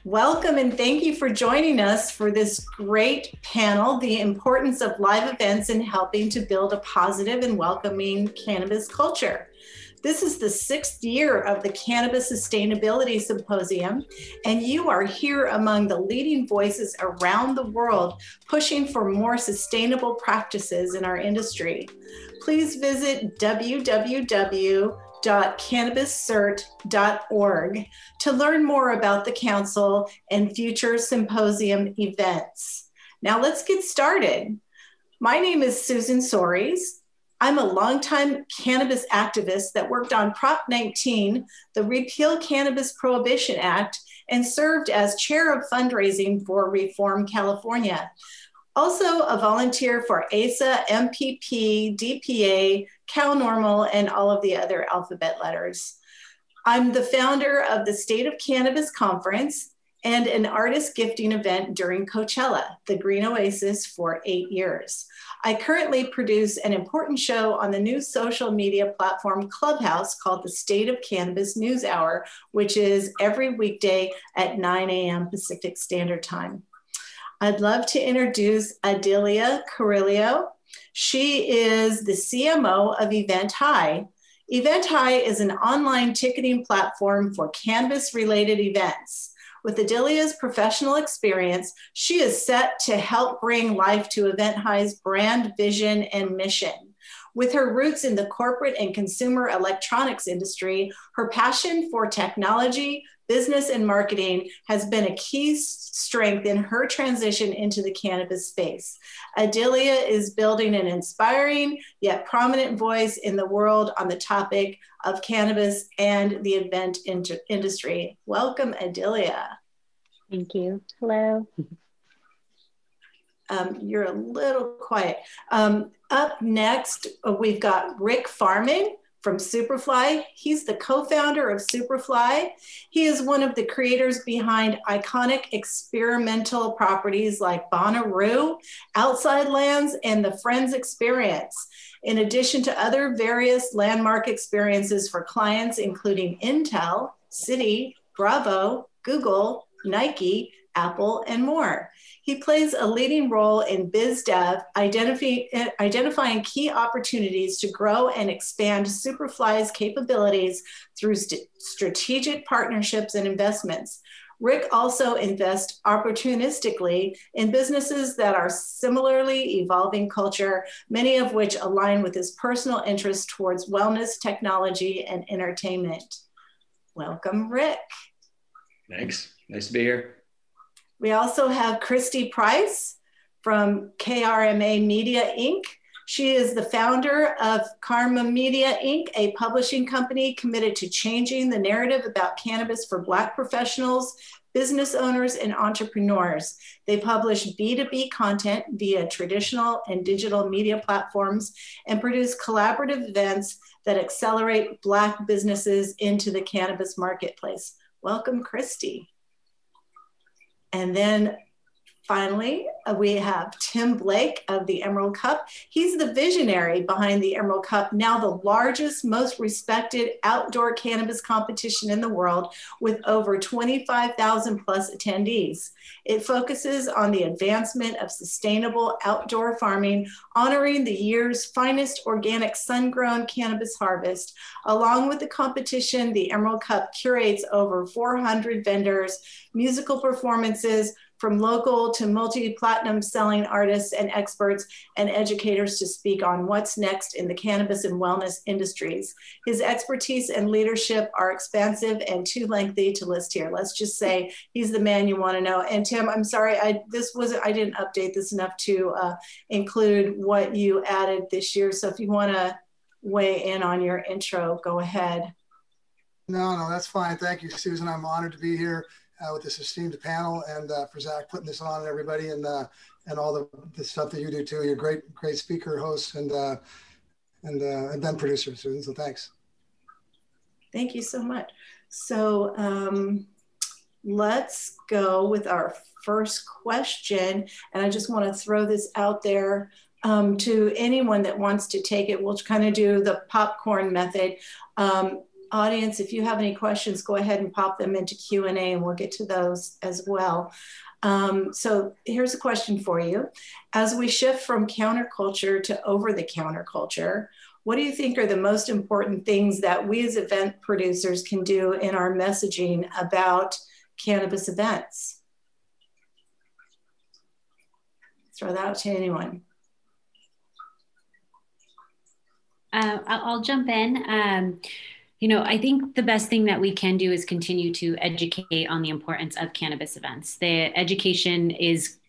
Welcome and thank you for joining us for this great panel, The Importance of Live Events in Helping to Build a Positive and Welcoming Cannabis Culture. This is the 6th year of the Cannabis Sustainability Symposium, and you are here among the leading voices around the world pushing for more sustainable practices in our industry. Please visit www.cannabiscert.org to learn more about the Council and future symposium events. Now let's get started. My name is Susan Soares. I'm a longtime cannabis activist that worked on Prop 19, the Repeal Cannabis Prohibition Act, and served as chair of fundraising for Reform California. Also a volunteer for ASA, MPP, DPA, CalNormal, and all of the other alphabet letters. I'm the founder of the State of Cannabis Conference and an artist gifting event during Coachella, the Green Oasis, for 8 years. I currently produce an important show on the new social media platform Clubhouse called the State of Cannabis News Hour, which is every weekday at 9 a.m. Pacific Standard Time. I'd love to introduce Adelia Carrillo. She is the CMO of Event High. Event High is an online ticketing platform for cannabis-related events. With Adelia's professional experience, she is set to help bring life to Event High's brand, vision, and mission. With her roots in the corporate and consumer electronics industry, her passion for technology, business, and marketing has been a key strength in her transition into the cannabis space. Adelia is building an inspiring yet prominent voice in the world on the topic of cannabis and the event industry. Welcome, Adelia. Thank you. Hello. You're a little quiet. Up next, we've got Rick Farman from Superfly. He's the co-founder of Superfly. He is one of the creators behind iconic experimental properties like Bonnaroo, Outside Lands, and the Friends Experience, in addition to other various landmark experiences for clients, including Intel, Citi, Bravo, Google, Nike, Apple, and more. He plays a leading role in biz dev, identifying key opportunities to grow and expand Superfly's capabilities through strategic partnerships and investments. Rick also invests opportunistically in businesses that are similarly evolving culture, many of which align with his personal interest towards wellness, technology, and entertainment. Welcome, Rick. Thanks. Nice to be here. We also have Christy Price from KRMA Media, Inc. She is the founder of Karma Media, Inc., a publishing company committed to changing the narrative about cannabis for Black professionals, business owners, and entrepreneurs. They publish B2B content via traditional and digital media platforms and produce collaborative events that accelerate Black businesses into the cannabis marketplace. Welcome, Christy. And then finally, we have Tim Blake of the Emerald Cup. He's the visionary behind the Emerald Cup, now the largest, most respected outdoor cannabis competition in the world with over 25,000 plus attendees. It focuses on the advancement of sustainable outdoor farming, honoring the year's finest organic sun-grown cannabis harvest. Along with the competition, the Emerald Cup curates over 400 vendors, musical performances, from local to multi-platinum selling artists and experts and educators to speak on what's next in the cannabis and wellness industries. His expertise and leadership are expansive and too lengthy to list here. Let's just say he's the man you want to know. And Tim, I'm sorry, I didn't update this enough to include what you added this year. So if you want to weigh in on your intro, go ahead. No, that's fine. Thank you, Susan. I'm honored to be here with this esteemed panel, and for Zach putting this on, and everybody, and all the stuff that you do too. You're a great speaker, host, and event producer, Susan. So thanks. Thank you so much. So let's go with our first question, and I just want to throw this out there to anyone that wants to take it. We'll kind of do the popcorn method. audience, if you have any questions, go ahead and pop them into Q&A and we'll get to those as well. So here's a question for you. As we shift from counterculture to over-the-counter culture, what do you think are the most important things that we as event producers can do in our messaging about cannabis events? Throw that out to anyone. I'll jump in. I think the best thing that we can do is continue to educate on the importance of cannabis events. The education is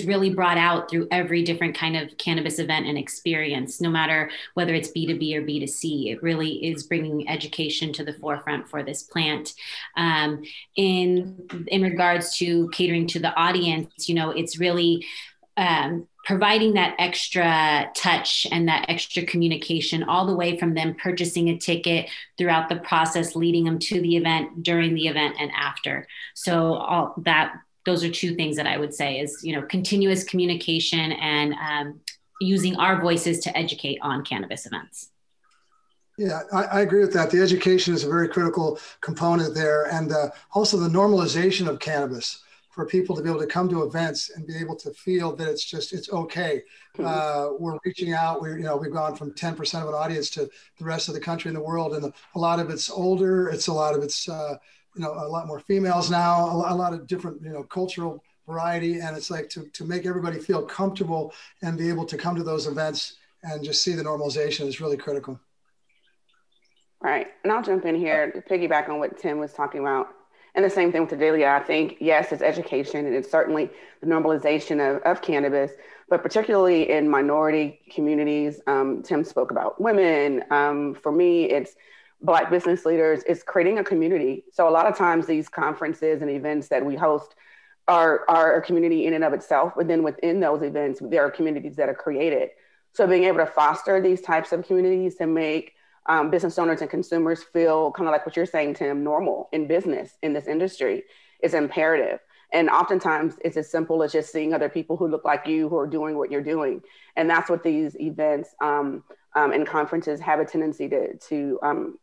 really brought out through every different kind of cannabis event and experience, no matter whether it's B2B or B2C. It really is bringing education to the forefront for this plant. In regards to catering to the audience, it's really providing that extra touch and that extra communication all the way from them purchasing a ticket throughout the process, leading them to the event, during the event, and after. So those are two things that I would say is, continuous communication and using our voices to educate on cannabis events. Yeah, I agree with that. The education is a very critical component there. And also the normalization of cannabis for people to be able to come to events and be able to feel that it's okay. We're reaching out. We've gone from 10% of an audience to the rest of the country and the world. And a lot of it's older. A lot more females now, a lot of different, cultural variety. And it's like to make everybody feel comfortable and be able to come to those events and just see the normalization is really critical. Right. And I'll jump in here to piggyback on what Tim was talking about. And the same thing with Adelia. I think, yes, it's education and it's certainly the normalization of cannabis, but particularly in minority communities. Tim spoke about women. For me, it's Black business leaders. It's creating a community. So a lot of times these conferences and events that we host are a community in and of itself, but then within those events, there are communities that are created. So being able to foster these types of communities to make business owners and consumers feel kind of like what you're saying, Tim, normal in business, in this industry is imperative. And oftentimes it's as simple as just seeing other people who look like you, who are doing what you're doing. And that's what these events and conferences have a tendency to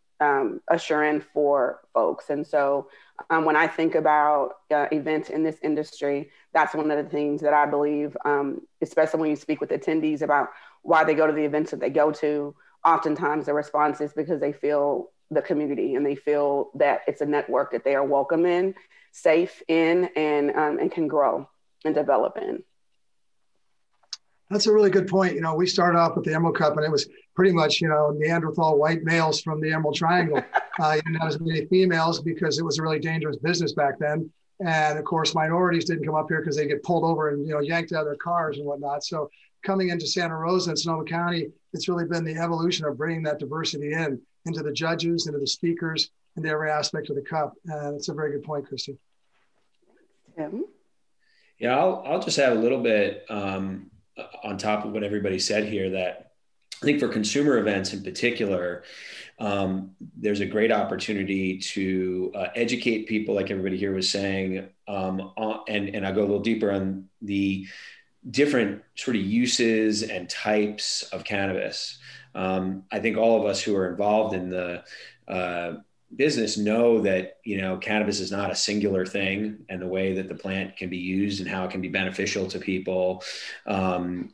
usher in for folks. And so when I think about events in this industry, that's one of the things that I believe, especially when you speak with attendees about why they go to the events that they go to. Oftentimes the response is because they feel the community and they feel that it's a network that they are welcome in, safe in, and can grow and develop in. That's a really good point. We started off with the Emerald Cup and it was pretty much, Neanderthal white males from the Emerald Triangle. You didn't have as many females because it was a really dangerous business back then. And of course, minorities didn't come up here because they get pulled over and, yanked out of their cars and whatnot. So coming into Santa Rosa and Sonoma County, it's really been the evolution of bringing that diversity into the judges, into the speakers, into every aspect of the cup. And it's a very good point, Christy. Tim? Yeah, I'll just add a little bit on top of what everybody said here, that I think for consumer events in particular, there's a great opportunity to educate people, like everybody here was saying, and I'll go a little deeper on the different sort of uses and types of cannabis. I think all of us who are involved in the business know that, cannabis is not a singular thing, and the way that the plant can be used and how it can be beneficial to people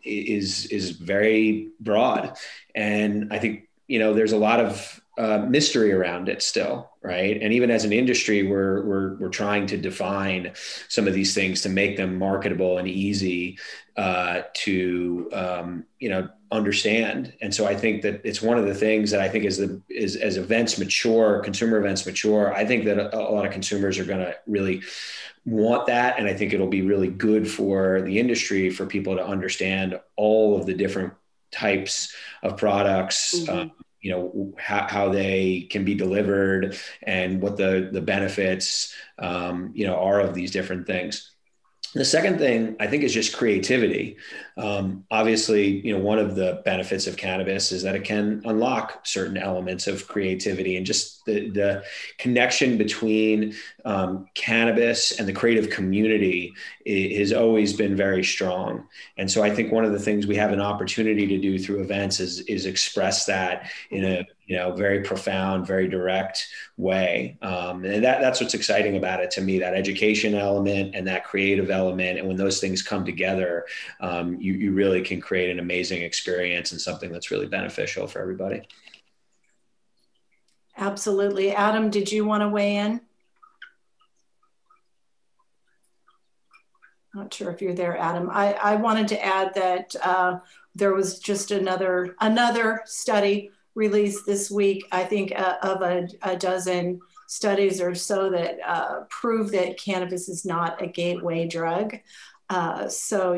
is very broad. And I think, there's a lot of mystery around it still, right? And even as an industry, we're trying to define some of these things to make them marketable and easy to understand. And so I think that it's one of the things that I think as events mature, consumer events mature, I think that a lot of consumers are going to really want that. And I think it'll be really good for the industry for people to understand all of the different types of products, how they can be delivered and what the benefits, are of these different things. The second thing I think is just creativity. Obviously, one of the benefits of cannabis is that it can unlock certain elements of creativity, and just the connection between cannabis and the creative community has always been very strong. And so I think one of the things we have an opportunity to do through events is express that in very profound, very direct way. And that's what's exciting about it to me, that education element and that creative element. And when those things come together, you really can create an amazing experience and something that's really beneficial for everybody. Absolutely. Adam, did you want to weigh in? Not sure if you're there, Adam. I wanted to add that there was just another study released this week, I think of a dozen studies or so that prove that cannabis is not a gateway drug. So,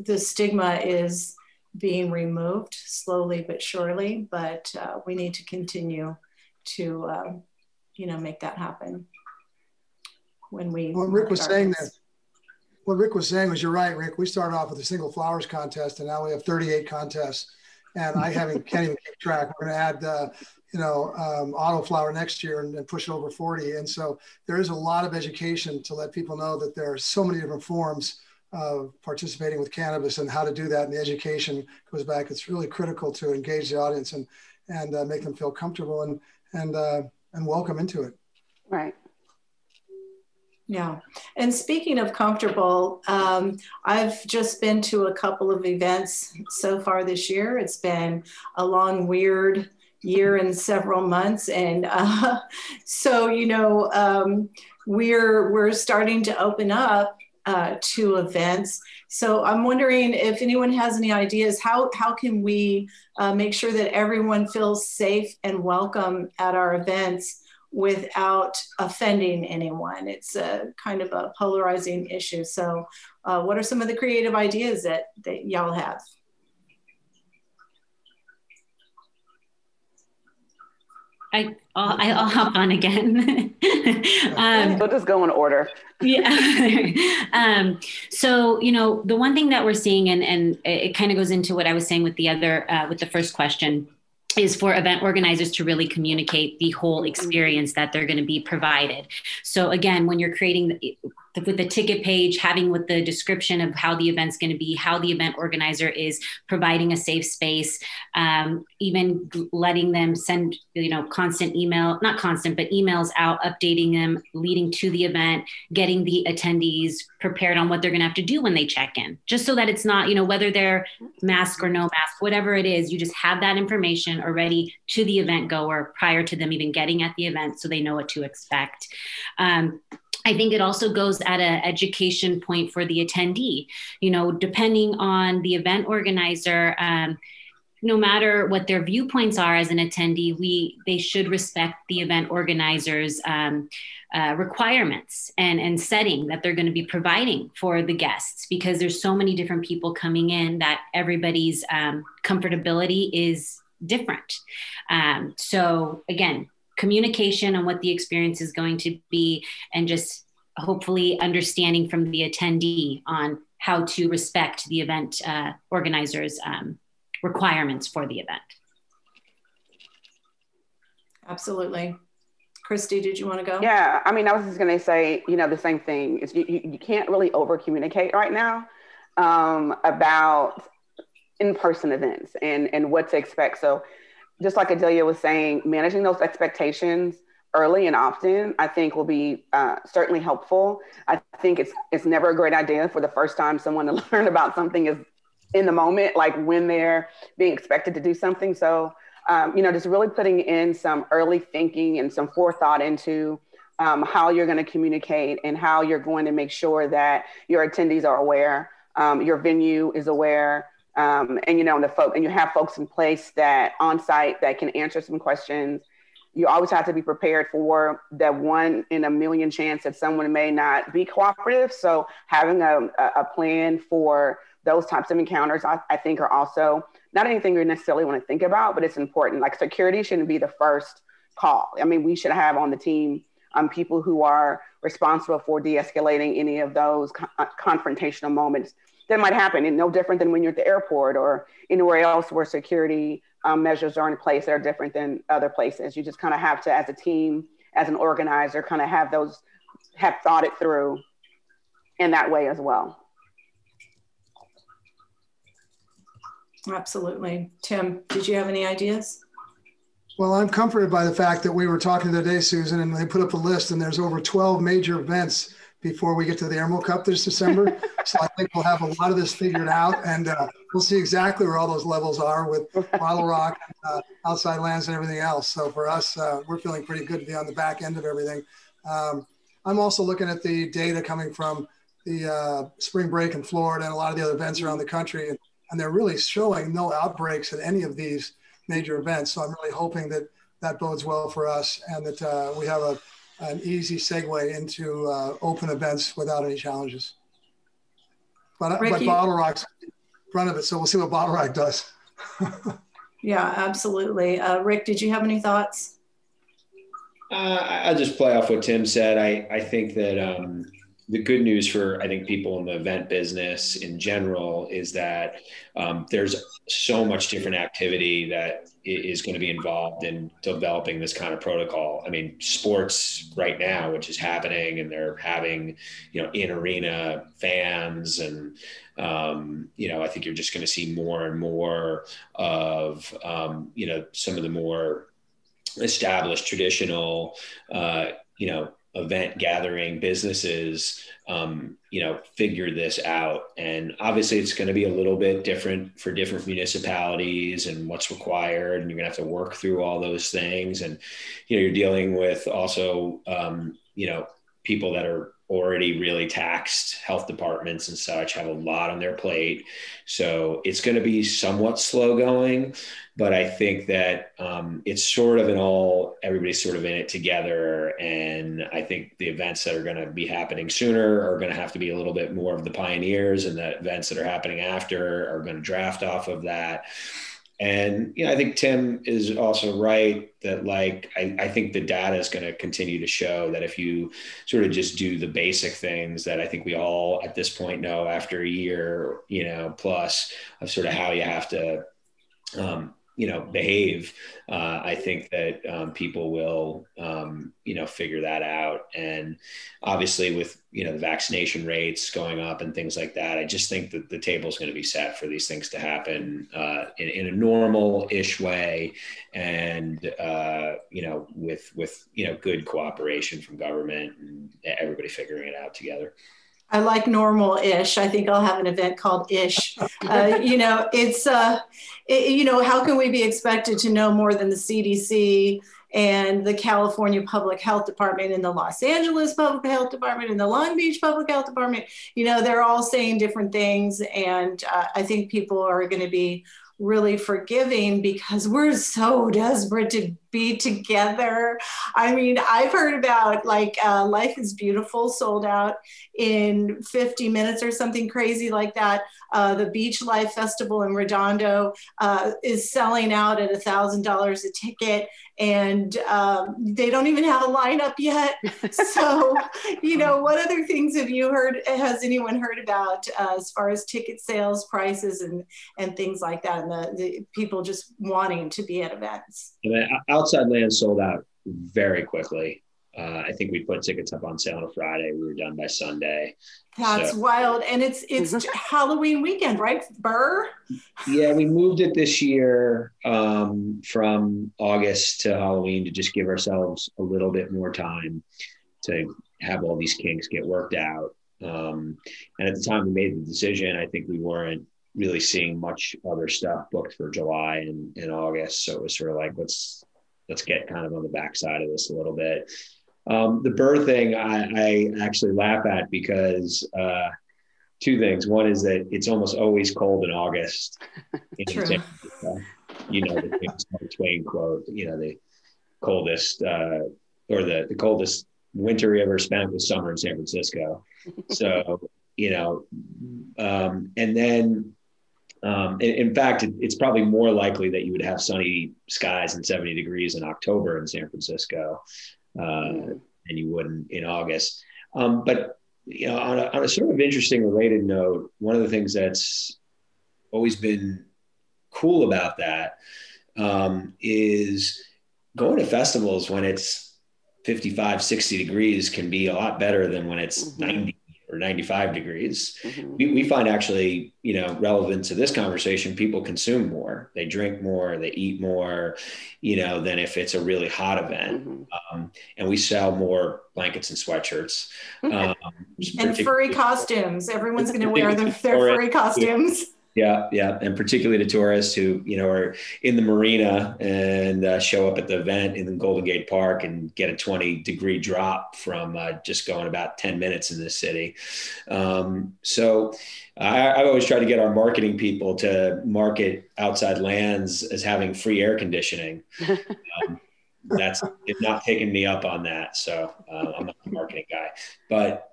the stigma is being removed slowly but surely, but we need to continue to, make that happen. When we What Rick was saying was, you're right, Rick. We started off with a single flowers contest, and now we have 38 contests, and I can't even keep track. We're going to add, auto flower next year and push it over 40. And so there is a lot of education to let people know that there are so many different forms of participating with cannabis and how to do that. And the education goes back. It's really critical to engage the audience and make them feel comfortable and welcome into it. Right. Yeah. And speaking of comfortable, I've just been to a couple of events so far this year. It's been a long, weird year and several months. And so, we're starting to open up to events. So I'm wondering if anyone has any ideas, how can we make sure that everyone feels safe and welcome at our events without offending anyone? It's a kind of a polarizing issue. So what are some of the creative ideas that y'all have? I'll hop on again. We'll just go in order. Yeah. So, the one thing that we're seeing, and it kind of goes into what I was saying with the first question, is for event organizers to really communicate the whole experience that they're going to be provided. So again, when you're creating with the ticket page, having with the description of how the event's going to be, how the event organizer is providing a safe space, even letting them send, constant email, not constant, but emails out, updating them, leading to the event, getting the attendees prepared on what they're going to have to do when they check in, just so that it's not, whether they're mask or no mask, whatever it is, you just have that information already to the event goer prior to them even getting at the event, so they know what to expect. I think it also goes at an education point for the attendee, depending on the event organizer, no matter what their viewpoints are as an attendee, they should respect the event organizer's requirements and setting that they're going to be providing for the guests, because there's so many different people coming in that everybody's comfortability is different. So again, communication on what the experience is going to be, and just hopefully understanding from the attendee on how to respect the event organizer's requirements for the event. Absolutely. Christy, did you want to go? Yeah, I was just going to say, the same thing is you can't really over communicate right now about in-person events and what to expect. So just like Adelia was saying, managing those expectations early and often, I think will be certainly helpful. I think it's never a great idea for the first time someone to learn about something is in the moment, like when they're being expected to do something. So, just really putting in some early thinking and some forethought into how you're going to communicate and how you're going to make sure that your attendees are aware, your venue is aware, and you have folks in place that on site that can answer some questions. You always have to be prepared for that 1 in a million chance that someone may not be cooperative. So having a plan for those types of encounters, I think, are also not anything you necessarily want to think about, but it's important. Like, security shouldn't be the first call. We should have on the team people who are responsible for de-escalating any of those confrontational moments that might happen. And no different than when you're at the airport or anywhere else where security measures are in place that are different than other places. You just kind of have to, as a team, as an organizer, kind of have thought it through in that way as well. Absolutely. Tim, did you have any ideas? Well, I'm comforted by the fact that we were talking today, Susan, and they put up a list, and there's over 12 major events before we get to the Emerald Cup this December. So I think we'll have a lot of this figured out, and we'll see exactly where all those levels are with Bottle Rock, Outside Lands, and everything else. So for us, we're feeling pretty good to be on the back end of everything. I'm also looking at the data coming from the spring break in Florida and a lot of the other events around the country, and they're really showing no outbreaks at any of these major events. So I'm really hoping that that bodes well for us, and that we have an easy segue into open events without any challenges. But Bottle Rock's in front of it, so we'll see what Bottle Rock does. Yeah, absolutely. Rick, did you have any thoughts? I'll just play off what Tim said. I think that the good news for, I think, people in the event business in general is that there's so much different activity that is going to be involved in developing this kind of protocol. I mean, sports right now, which is happening, and they're having, in arena fans, and, I think you're just going to see more and more of, some of the more established traditional, event gathering businesses, figure this out. And obviously it's going to be a little bit different for different municipalities and what's required. And you're gonna have to work through all those things. And, you're dealing with also, people that are already really taxed. Health departments and such have a lot on their plate. So it's going to be somewhat slow going, but I think that it's sort of everybody's sort of in it together. And I think the events that are going to be happening sooner are going to have to be a little bit more of the pioneers, and the events that are happening after are going to draft off of that. And, I think Tim is also right that, I think the data is going to continue to show that if you sort of just do the basic things that I think we all at this point know after a year, plus of sort of how you have to, behave, I think that people will, figure that out. And obviously with, the vaccination rates going up and things like that, I just think that the table is going to be set for these things to happen in a normal-ish way, and, with good cooperation from government and everybody figuring it out together. I like normal-ish. I think I'll have an event called Ish. It's, how can we be expected to know more than the CDC and the California Public Health Department and the Los Angeles Public Health Department and the Long Beach Public Health Department? They're all saying different things. And I think people are going to be really forgiving because we're so desperate to be together. I mean, I've heard about Life is Beautiful sold out in 50 minutes or something crazy like that. The Beach Life Festival in Redondo is selling out at $1,000 a ticket, and they don't even have a lineup yet. So, what other things have you heard? Has anyone heard about as far as ticket sales prices and things like that, and the people just wanting to be at events? Outside Lands sold out very quickly. I think we put tickets up on sale on a Friday. We were done by Sunday. That's wild. And it's Halloween weekend, right, Burr? Yeah, we moved it this year from August to Halloween to just give ourselves a little bit more time to have all these kinks get worked out. And at the time we made the decision, I think we weren't really seeing much other stuff booked for July and August. So it was sort of like, let's get kind of on the backside of this a little bit. The Burr thing, I actually laugh at because two things. One is that it's almost always cold in August. True. The famous Mark Twain quote, the coldest or the coldest winter we ever spent was summer in San Francisco. So, and then in fact, it's probably more likely that you would have sunny skies and 70 degrees in October in San Francisco than you wouldn't in August. But on a sort of interesting related note, one of the things that's always been cool about that is going to festivals when it's 55, 60 degrees can be a lot better than when it's 90 or 95 degrees. Mm-hmm. We find actually, relevant to this conversation, people consume more, they drink more, they eat more, than if it's a really hot event. Mm-hmm. And we sell more blankets and sweatshirts. And furry costumes. Everyone's going to wear their furry costumes. Yeah. And particularly to tourists who, are in the marina and show up at the event in the Golden Gate Park and get a 20-degree drop from just going about 10 minutes in this city. So I always try to get our marketing people to market Outside Lands as having free air conditioning. That's not taking me up on that. So I'm not the marketing guy. But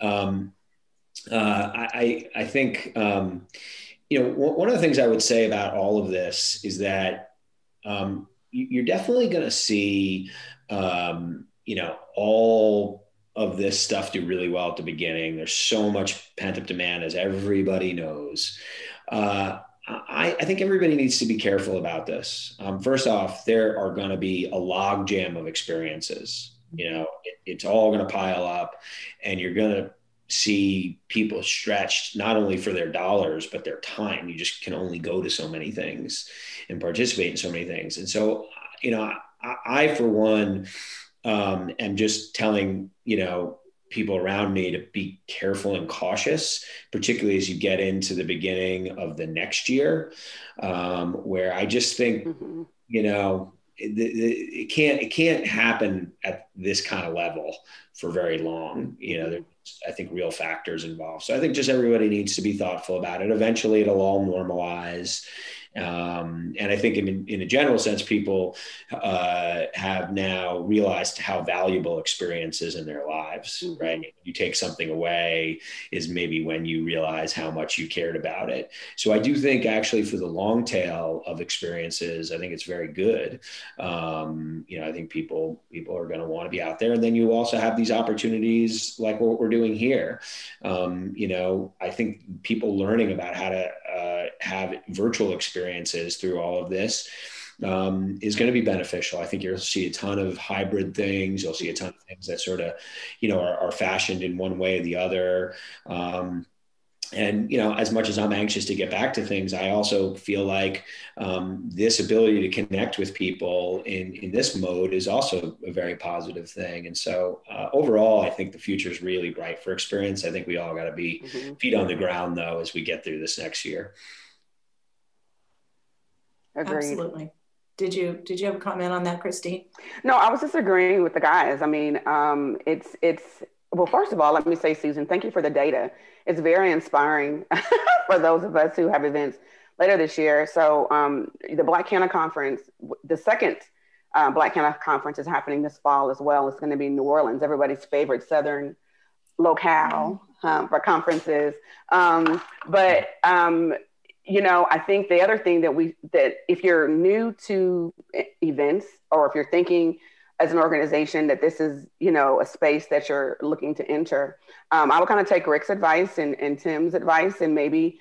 I think, one of the things I would say about all of this is that you're definitely going to see, all of this stuff do really well at the beginning. There's so much pent-up demand, as everybody knows. I think everybody needs to be careful about this. First off, there are going to be a log jam of experiences. It's all going to pile up, and you're going to see people stretched not only for their dollars, but their time. You just can only go to so many things and participate in so many things. And so, I for one, am just telling, people around me to be careful and cautious, particularly as you get into the beginning of the next year, where I just think, mm-hmm. It can't happen at this kind of level for very long. There's, I think, real factors involved. So I think just everybody needs to be thoughtful about it. Eventually it'll all normalize. And I think in a general sense, people have now realized how valuable experience is in their lives, mm-hmm. right? You take something away is maybe when you realize how much you cared about it. So I do think actually for the long tail of experiences, I think it's very good. I think people are going to want to be out there. And then you also have these opportunities like what we're doing here. I think people learning about how to have virtual experiences through all of this is going to be beneficial. I think you'll see a ton of hybrid things. You'll see a ton of things that sort of, are fashioned in one way or the other. And, as much as I'm anxious to get back to things, I also feel like this ability to connect with people in this mode is also a very positive thing. And so overall, I think the future is really bright for experience. I think we all got to be mm-hmm. feet on the ground, though, as we get through this next year. Agreed. Absolutely. Did you have a comment on that, Christy? No, I was just agreeing with the guys. I mean, well, first of all, let me say, Susan, thank you for the data. It's very inspiring for those of us who have events later this year. So the Black Canna Conference, the second Black Canna Conference is happening this fall as well. It's going to be in New Orleans, everybody's favorite Southern locale for conferences. I think the other thing that if you're new to events, or if you're thinking as an organization that this is, a space that you're looking to enter, I would kind of take Rick's advice and Tim's advice and maybe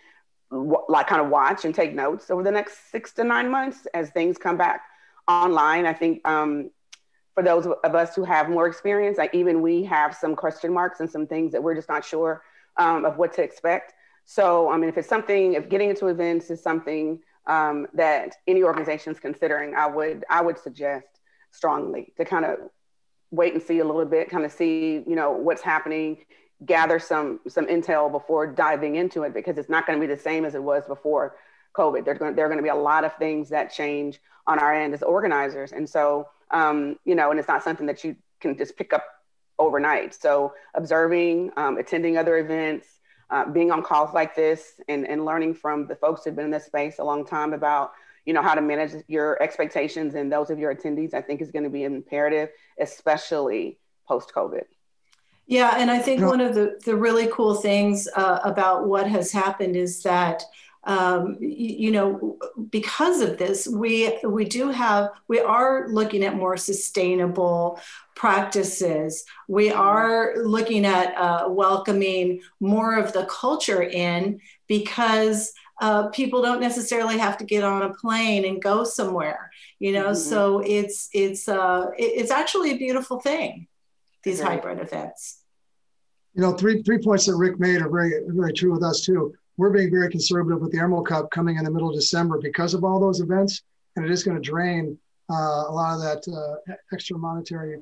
kind of watch and take notes over the next 6 to 9 months as things come back online. I think for those of us who have more experience, even we have some question marks and some things that we're just not sure of what to expect. So, if getting into events is something that any organization is considering, I would suggest strongly to kind of wait and see a little bit, kind of see, what's happening, gather some intel before diving into it, because it's not going to be the same as it was before COVID. There are going to be a lot of things that change on our end as organizers. And so, and it's not something that you can just pick up overnight. So observing, attending other events, being on calls like this and learning from the folks who've been in this space a long time about, how to manage your expectations and those of your attendees, I think is going to be imperative, especially post-COVID. Yeah, and I think one of the really cool things about what has happened is that, because of this, we are looking at more sustainable practices. We are looking at welcoming more of the culture in, because people don't necessarily have to get on a plane and go somewhere, mm-hmm. So it's actually a beautiful thing, these hybrid events. Three points that Rick made are very true with us too. We're being very conservative with the Emerald Cup coming in the middle of December because of all those events, and it is going to drain a lot of that extra monetary,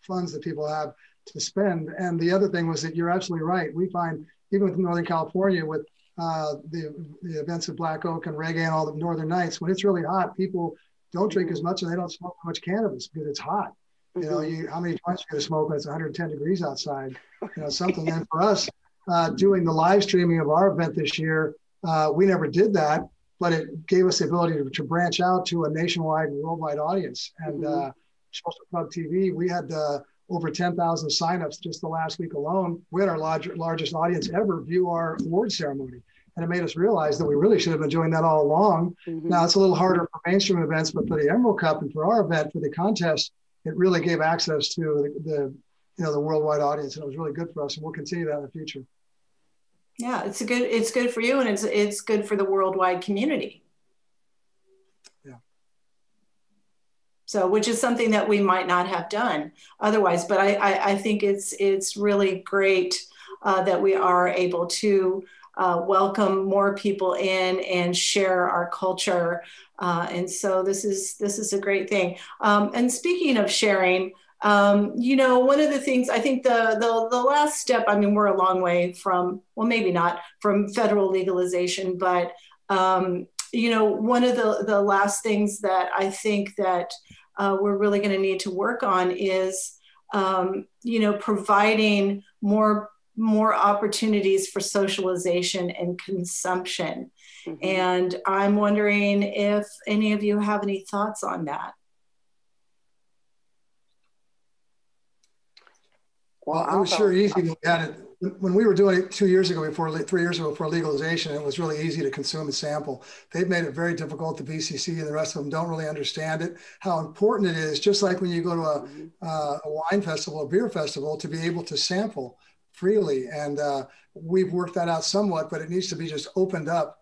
funds that people have to spend. And the other thing was that you're absolutely right. We find even with Northern California, with the events of Black Oak and Reggae and all the Northern Nights, when it's really hot, people don't drink as much and they don't smoke much cannabis because it's hot. How many joints are you going to smoke when it's 110 degrees outside? Something. And for us, doing the live streaming of our event this year, we never did that, but it gave us the ability to branch out to a nationwide and worldwide audience. And Social Club TV, we had over 10,000 signups just the last week alone. We had our largest audience ever view our award ceremony. And it made us realize that we really should have been doing that all along. Now it's a little harder for mainstream events, but for the Emerald Cup and for our event, for the contest, it really gave access to the worldwide audience, and it was really good for us, and we'll continue that in the future. Yeah, it's good for you, and it's good for the worldwide community. Yeah. So, which is something that we might not have done otherwise, but I think it's really great that we are able to welcome more people in and share our culture. And so this is a great thing. And speaking of sharing, one of the things, I think the last step, I mean, we're a long way from, well, maybe not from federal legalization, but, one of the last things that I think that we're really going to need to work on is, providing more opportunities for socialization and consumption. And I'm wondering if any of you have any thoughts on that. Well, it was sure easy when we had it. When we were doing it 3 years ago before legalization, it was really easy to consume and sample. They've made it very difficult. The BCC and the rest of them don't really understand it, how important it is, just like when you go to a wine festival, a beer festival, to be able to sample freely. And we've worked that out somewhat, but it needs to be just opened up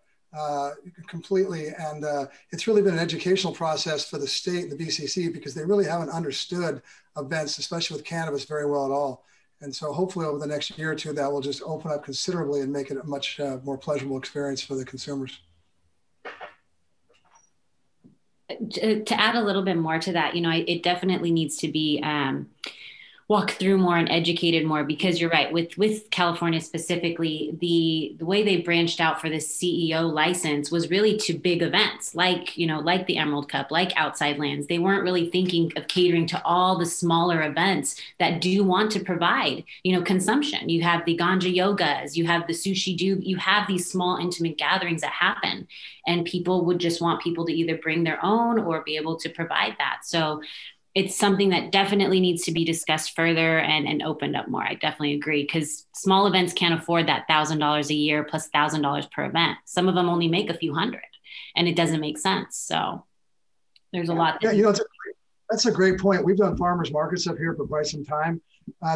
completely. And it's really been an educational process for the state, the BCC, because they really haven't understood events, especially with cannabis, very well at all. And so hopefully over the next year or two, that will just open up considerably and make it a much more pleasurable experience for the consumers. To add a little bit more to that, it definitely needs to be walk through more and educated more, because you're right, with California specifically, the way they branched out for the CEO license was really to big events like the Emerald Cup, like Outside Lands. They weren't really thinking of catering to all the smaller events that do want to provide consumption. You have the ganja yogas, you have the sushi you have these small intimate gatherings that happen, and people would just want people to either bring their own or be able to provide that. So it's something that definitely needs to be discussed further and opened up more. I definitely agree, because small events can't afford that $1,000 a year plus $1,000 per event. Some of them only make a few hundred, and it doesn't make sense. So there's a lot. Yeah, that's a great point. We've done farmers markets up here for quite some time.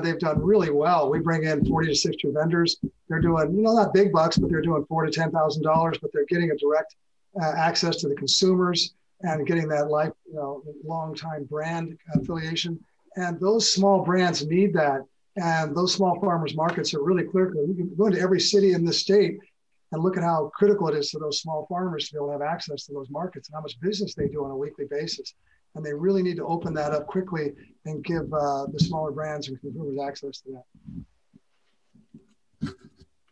They've done really well. We bring in 40 to 60 vendors. They're doing, not big bucks, but they're doing $4,000 to $10,000, but they're getting a direct access to the consumers and getting that long time brand affiliation. And those small brands need that. And those small farmers markets are really clear. You can go into every city in the state and look at how critical it is to those small farmers to be able to have access to those markets and how much business they do on a weekly basis. And they really need to open that up quickly and give the smaller brands and consumers access to that.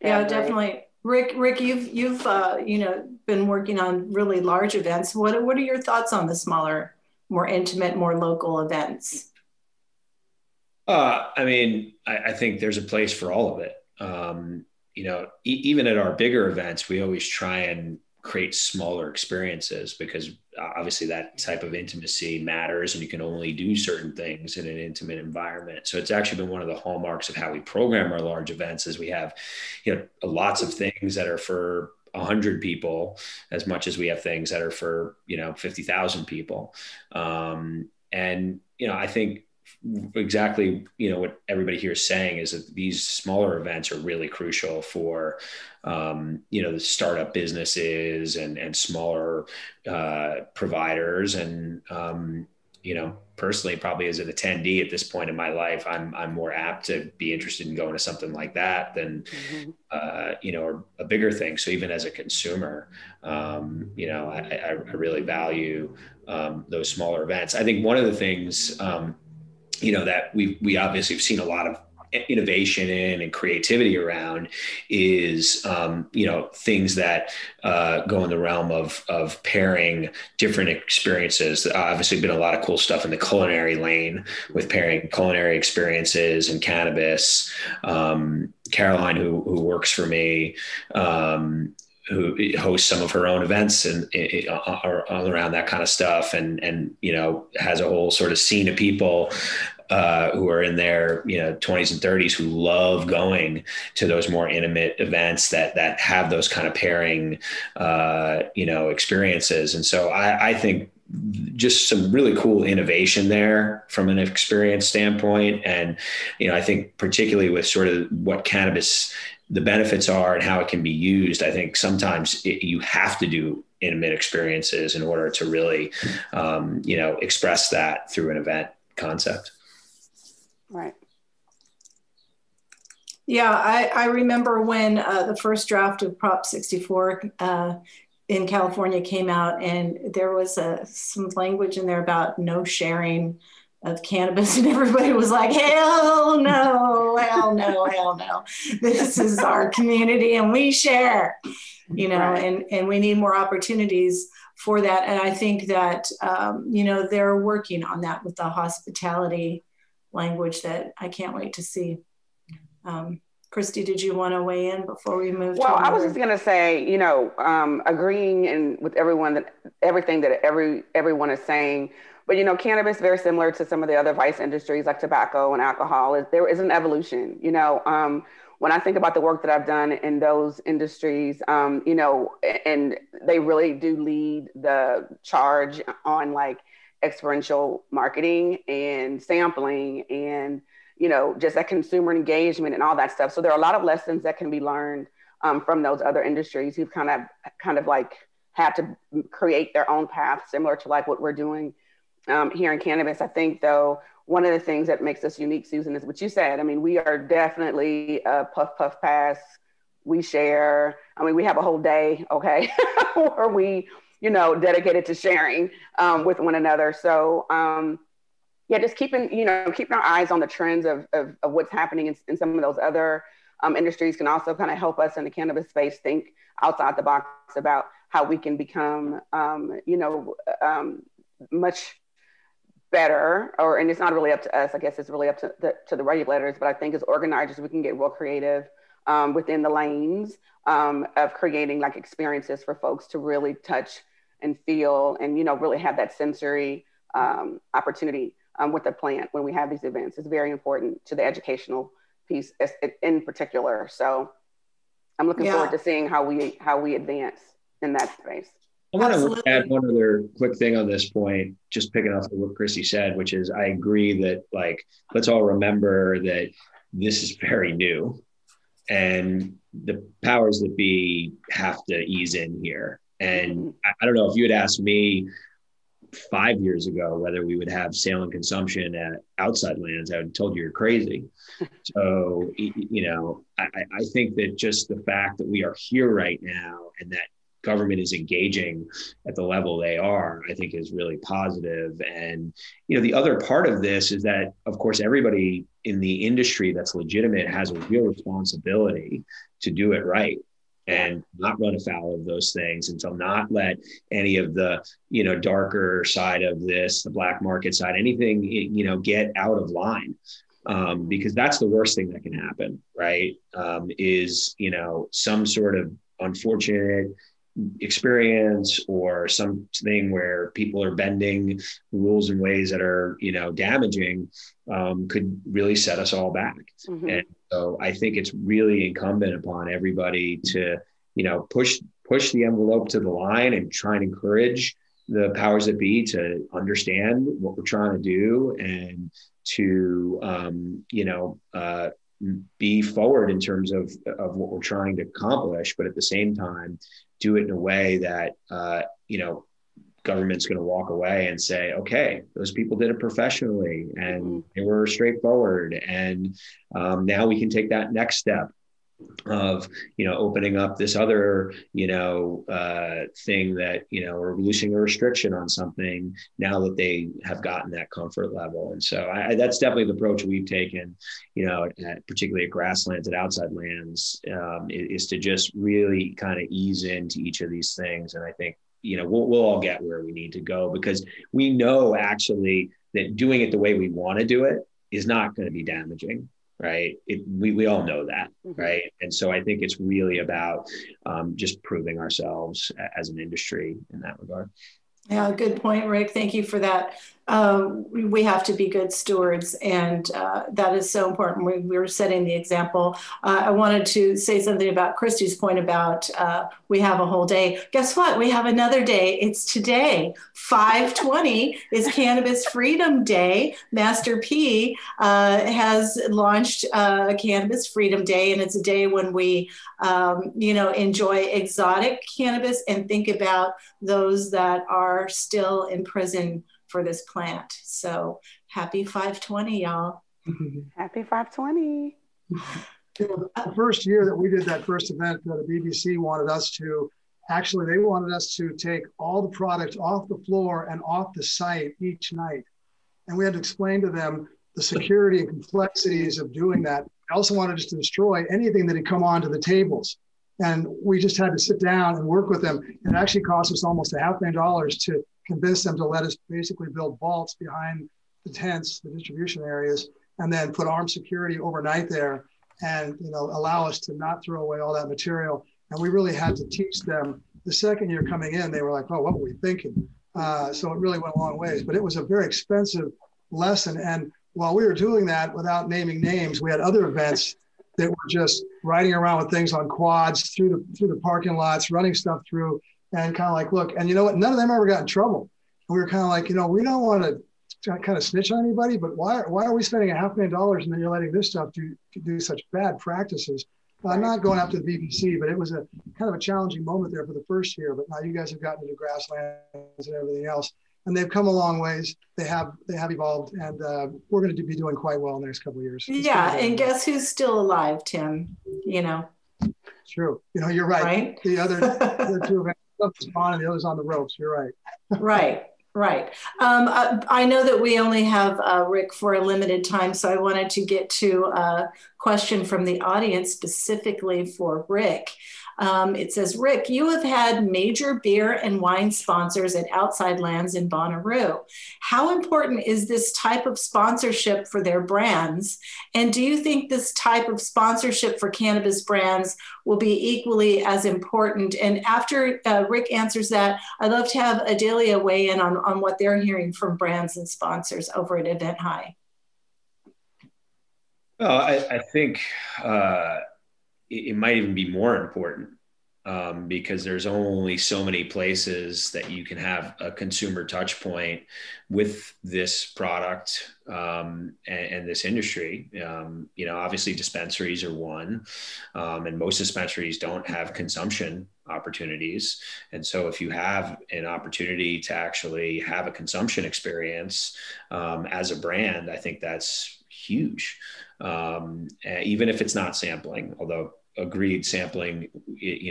Yeah, definitely. Rick, you've been working on really large events. What are your thoughts on the smaller, more intimate, more local events? I think there's a place for all of it. Even at our bigger events, we always try and create smaller experiences, because obviously that type of intimacy matters, and you can only do certain things in an intimate environment. So it's actually been one of the hallmarks of how we program our large events, is we have, lots of things that are for 100 people, as much as we have things that are for, 50,000 people. I think exactly, what everybody here is saying is that these smaller events are really crucial for, the startup businesses and smaller providers. And, personally, probably as an attendee at this point in my life, I'm more apt to be interested in going to something like that than, or a bigger thing. So even as a consumer, I really value those smaller events. I think one of the things, that we obviously have seen a lot of innovation in and creativity around is, things that go in the realm of pairing different experiences. Obviously been a lot of cool stuff in the culinary lane with pairing culinary experiences and cannabis. Caroline, who works for me, who hosts some of her own events and all around that kind of stuff, and has a whole sort of scene of people who are in their 20s and 30s who love going to those more intimate events that have those kind of pairing experiences. And so I think just some really cool innovation there from an experience standpoint. And I think particularly with sort of what cannabis, the benefits are and how it can be used, I think sometimes you have to do intimate experiences in order to really, express that through an event concept. Right. Yeah, I remember when the first draft of Prop 64 in California came out, and there was some language in there about no sharing of cannabis, and everybody was like, hell no, hell no, hell no. This is our community and we share, right. and we need more opportunities for that. And I think that, they're working on that with the hospitality language that I can't wait to see. Christy, did you want to weigh in before we move? Well, I was just going to say, agreeing with everything that everyone is saying, but cannabis, very similar to some of the other vice industries like tobacco and alcohol, there is an evolution. When I think about the work that I've done in those industries, and they really do lead the charge on like experiential marketing and sampling and just that consumer engagement and all that stuff. So there are a lot of lessons that can be learned from those other industries who've kind of like had to create their own path, similar to like what we're doing here in cannabis. I think though, one of the things that makes us unique, Susan, is what you said. I mean, we are definitely a puff, puff, pass. We share. I mean, we have a whole day, okay, where we, dedicated to sharing with one another. So, just keeping our eyes on the trends of what's happening in some of those other industries can also kind of help us in the cannabis space think outside the box about how we can become, much better, and it's not really up to us. I guess it's really up to the regulators. But I think as organizers, we can get real creative within the lanes of creating like experiences for folks to really touch and feel and, really have that sensory opportunity with the plant when we have these events. It's very important to the educational piece in particular. So I'm looking forward to seeing how we advance in that space. I want to add one other quick thing on this point, just picking up on what Christy said, which is I agree that let's all remember that this is very new and the powers that be have to ease in here. And I don't know if you had asked me 5 years ago whether we would have sale and consumption at outside lands, I would have told you you're crazy. So, I think that just the fact that we are here right now and that government is engaging at the level they are, I think is really positive. And, the other part of this is that, of course, everybody in the industry that's legitimate has a real responsibility to do it right and not run afoul of those things, and to not let any of the, darker side of this, the black market side, anything, get out of line. Because that's the worst thing that can happen, right? Is, some sort of unfortunate experience or something where people are bending rules in ways that are, damaging, could really set us all back. Mm-hmm. And so I think it's really incumbent upon everybody to, push the envelope to the line and try and encourage the powers that be to understand what we're trying to do and to, be forward in terms of what we're trying to accomplish, but at the same time, do it in a way that, government's going to walk away and say, okay, those people did it professionally and they were straightforward. And now we can take that next step of, opening up this other, thing that, or releasing a restriction on something now that they have gotten that comfort level. And so that's definitely the approach we've taken, particularly at grasslands, at outside lands, is to just really kind of ease into each of these things. And I think, we'll all get where we need to go, because we know actually that doing it the way we want to do it is not going to be damaging. Right. We all know that. Right. And so I think it's really about just proving ourselves as an industry in that regard. Yeah, good point, Rick. Thank you for that. We have to be good stewards, and that is so important. We're setting the example. I wanted to say something about Christy's point about we have a whole day. Guess what? We have another day. It's today. 5/20 is Cannabis Freedom Day. Master P has launched Cannabis Freedom Day, and it's a day when we, enjoy exotic cannabis and think about those that are still in prison for this plant. So happy 5/20, y'all. Happy 5/20. The first year that we did that first event, the BBC wanted us to, they wanted us to take all the products off the floor and off the site each night. And we had to explain to them the security and complexities of doing that. They also wanted us to destroy anything that had come onto the tables. And we just had to sit down and work with them. It actually cost us almost $500,000 to convince them to let us basically build vaults behind the tents, the distribution areas, and then put armed security overnight there and, allow us to not throw away all that material. And we really had to teach them. The second year coming in, they were like, oh, what were we thinking? So it really went a long ways, but it was a very expensive lesson. And while we were doing that without naming names, we had other events that were just riding around with things on quads through the parking lots, running stuff through, and kind of like, look, and you know what? None of them ever got in trouble. And we were kind of like, we don't want to kind of snitch on anybody, but why are we spending $500,000 and then you're letting this stuff do such bad practices? I'm not going after the BBC, but it was a kind of a challenging moment there for the first year. But now you guys have gotten into grasslands and everything else, and they've come a long ways. They have evolved, and we're going to be doing quite well in the next couple of years. Yeah, and guess who's still alive, Tim? True. You're right. The other two events, one's on and the other's on the ropes. You're right. Right. I know that we only have Rick for a limited time, so I wanted to get to a question from the audience specifically for Rick. It says, Rick, you have had major beer and wine sponsors at Outside Lands in Bonnaroo. How important is this type of sponsorship for their brands? And do you think this type of sponsorship for cannabis brands will be equally as important? And after Rick answers that, I'd love to have Adelia weigh in on what they're hearing from brands and sponsors over at Event High. Well, I think it might even be more important because there's only so many places that you can have a consumer touch point with this product and this industry. Obviously dispensaries are one, and most dispensaries don't have consumption opportunities. And so if you have an opportunity to actually have a consumption experience as a brand, I think that's huge. Even if it's not sampling, although agreed sampling,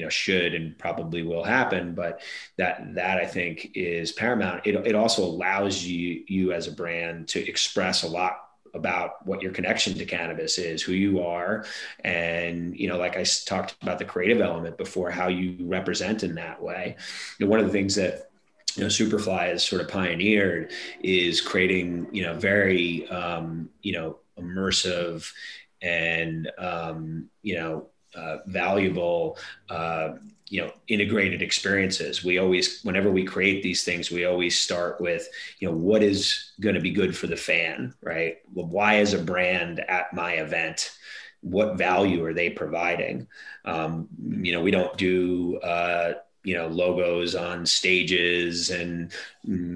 should and probably will happen, but that I think is paramount. It also allows you as a brand to express a lot about what your connection to cannabis is, who you are. And, like I talked about the creative element before, how you represent in that way. One of the things that Superfly has sort of pioneered is creating, very, immersive and, valuable, integrated experiences. We always, whenever we create these things, we always start with, what is going to be good for the fan, right? Well, why is a brand at my event? What value are they providing? We don't do, logos on stages and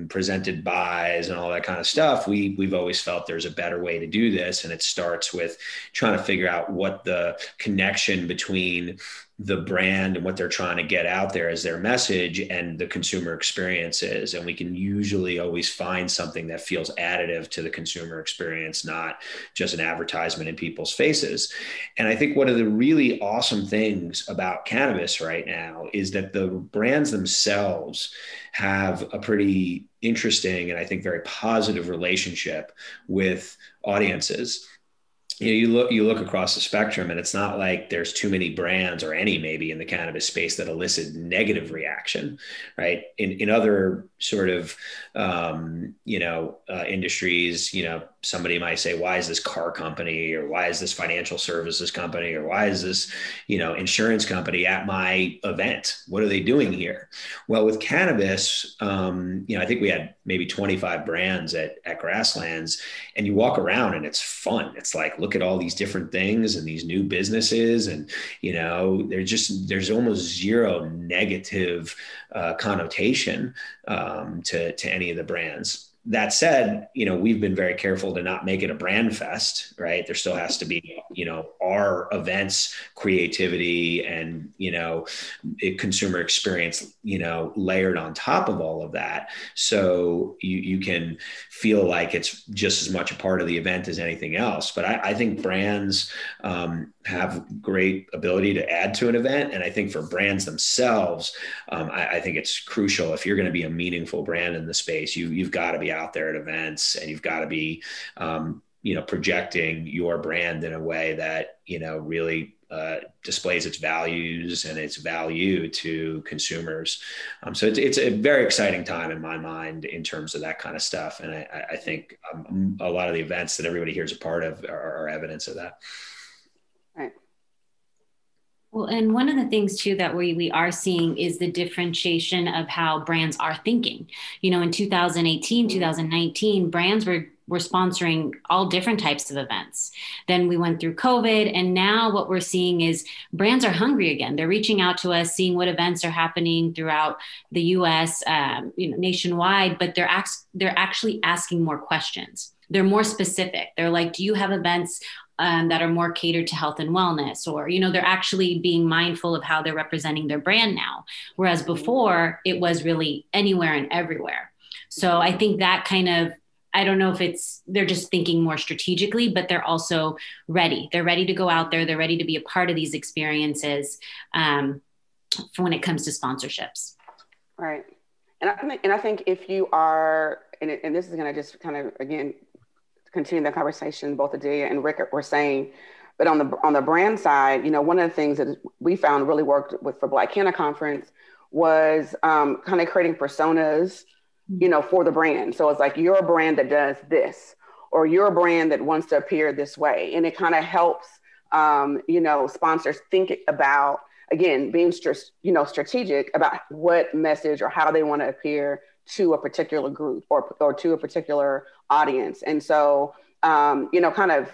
presented buys and all that kind of stuff. We've always felt there's a better way to do this. And it starts with trying to figure out what the connection between the brand and what they're trying to get out there as their message and the consumer experience is. And we can usually always find something that feels additive to the consumer experience, not just an advertisement in people's faces. And I think one of the really awesome things about cannabis right now is that the brands themselves have a pretty interesting and I think very positive relationship with audiences. You look across the spectrum, and it's not like there's too many brands, or any maybe, in the cannabis space that elicit negative reaction, right? In other sort of industries, somebody might say, why is this car company, or why is this financial services company, or why is this insurance company at my event? What are they doing here? Well, with cannabis, I think we had maybe 25 brands at Grasslands, and you walk around and it's fun. It's like, look at all these different things and these new businesses. And, there's almost zero negative connotation to any of the brands. That said, we've been very careful to not make it a brand fest, right? There still has to be, our events, creativity, and, consumer experience, layered on top of all of that. So you can feel like it's just as much a part of the event as anything else. But I think brands have great ability to add to an event. And I think for brands themselves, I think it's crucial. If you're going to be a meaningful brand in the space, you've got to be out there at events, and you've got to be, projecting your brand in a way that, really displays its values and its value to consumers. So it's a very exciting time in my mind in terms of that kind of stuff. And I think a lot of the events that everybody here is a part of are evidence of that. Right. Well, and one of the things too that we are seeing is the differentiation of how brands are thinking. In 2018, 2019, brands were sponsoring all different types of events. Then we went through COVID, and now what we're seeing is brands are hungry again. They're reaching out to us, seeing what events are happening throughout the U.S., nationwide, but they're actually asking more questions. They're more specific. They're like, do you have events that are more catered to health and wellness? Or, they're actually being mindful of how they're representing their brand now. Whereas before, it was really anywhere and everywhere. So I think that kind of, I don't know if they're just thinking more strategically, but they're also ready. They're ready to go out there. They're ready to be a part of these experiences for when it comes to sponsorships. Right. And I think if you are, and this is going to just kind of, again, continue the conversation both Adelia and Rick were saying, but on the brand side, one of the things that we found really worked for Black Canna Conference was kind of creating personas, for the brand. So it's like, you're a brand that does this, or you're a brand that wants to appear this way. And it kind of helps, sponsors think about, again, being, strategic about what message or how they want to appear to a particular group or to a particular audience. And so, kind of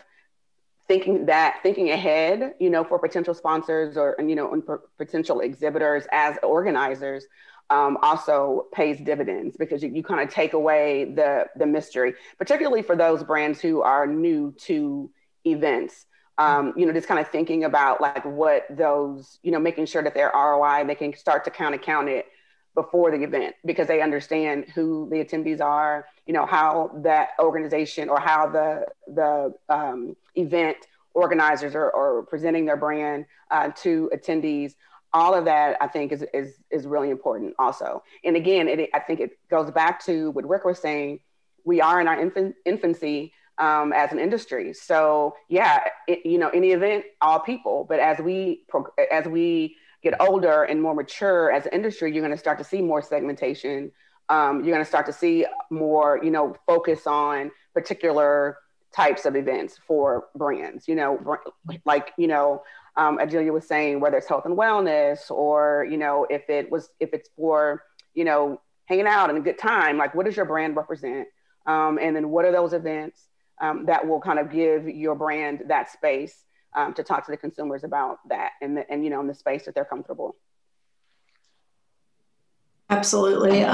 thinking ahead, for potential sponsors or, and for potential exhibitors as organizers, also pays dividends, because you kind of take away the mystery, particularly for those brands who are new to events. Just kind of thinking about like what those, making sure that their ROI, they can start to count it before the event, because they understand who the attendees are, how that organization or how the event organizers are presenting their brand to attendees. All of that, I think, is really important also. And again, I think it goes back to what Rick was saying. We are in our infancy as an industry. So yeah, any event, all people. But as we get older and more mature as an industry, you're going to start to see more segmentation. You're going to start to see more, focus on particular types of events for brands. Adelia was saying, whether it's health and wellness, or if it's for hanging out and a good time, like, what does your brand represent, and then what are those events that will kind of give your brand that space to talk to the consumers about that, and in the space that they're comfortable. Absolutely.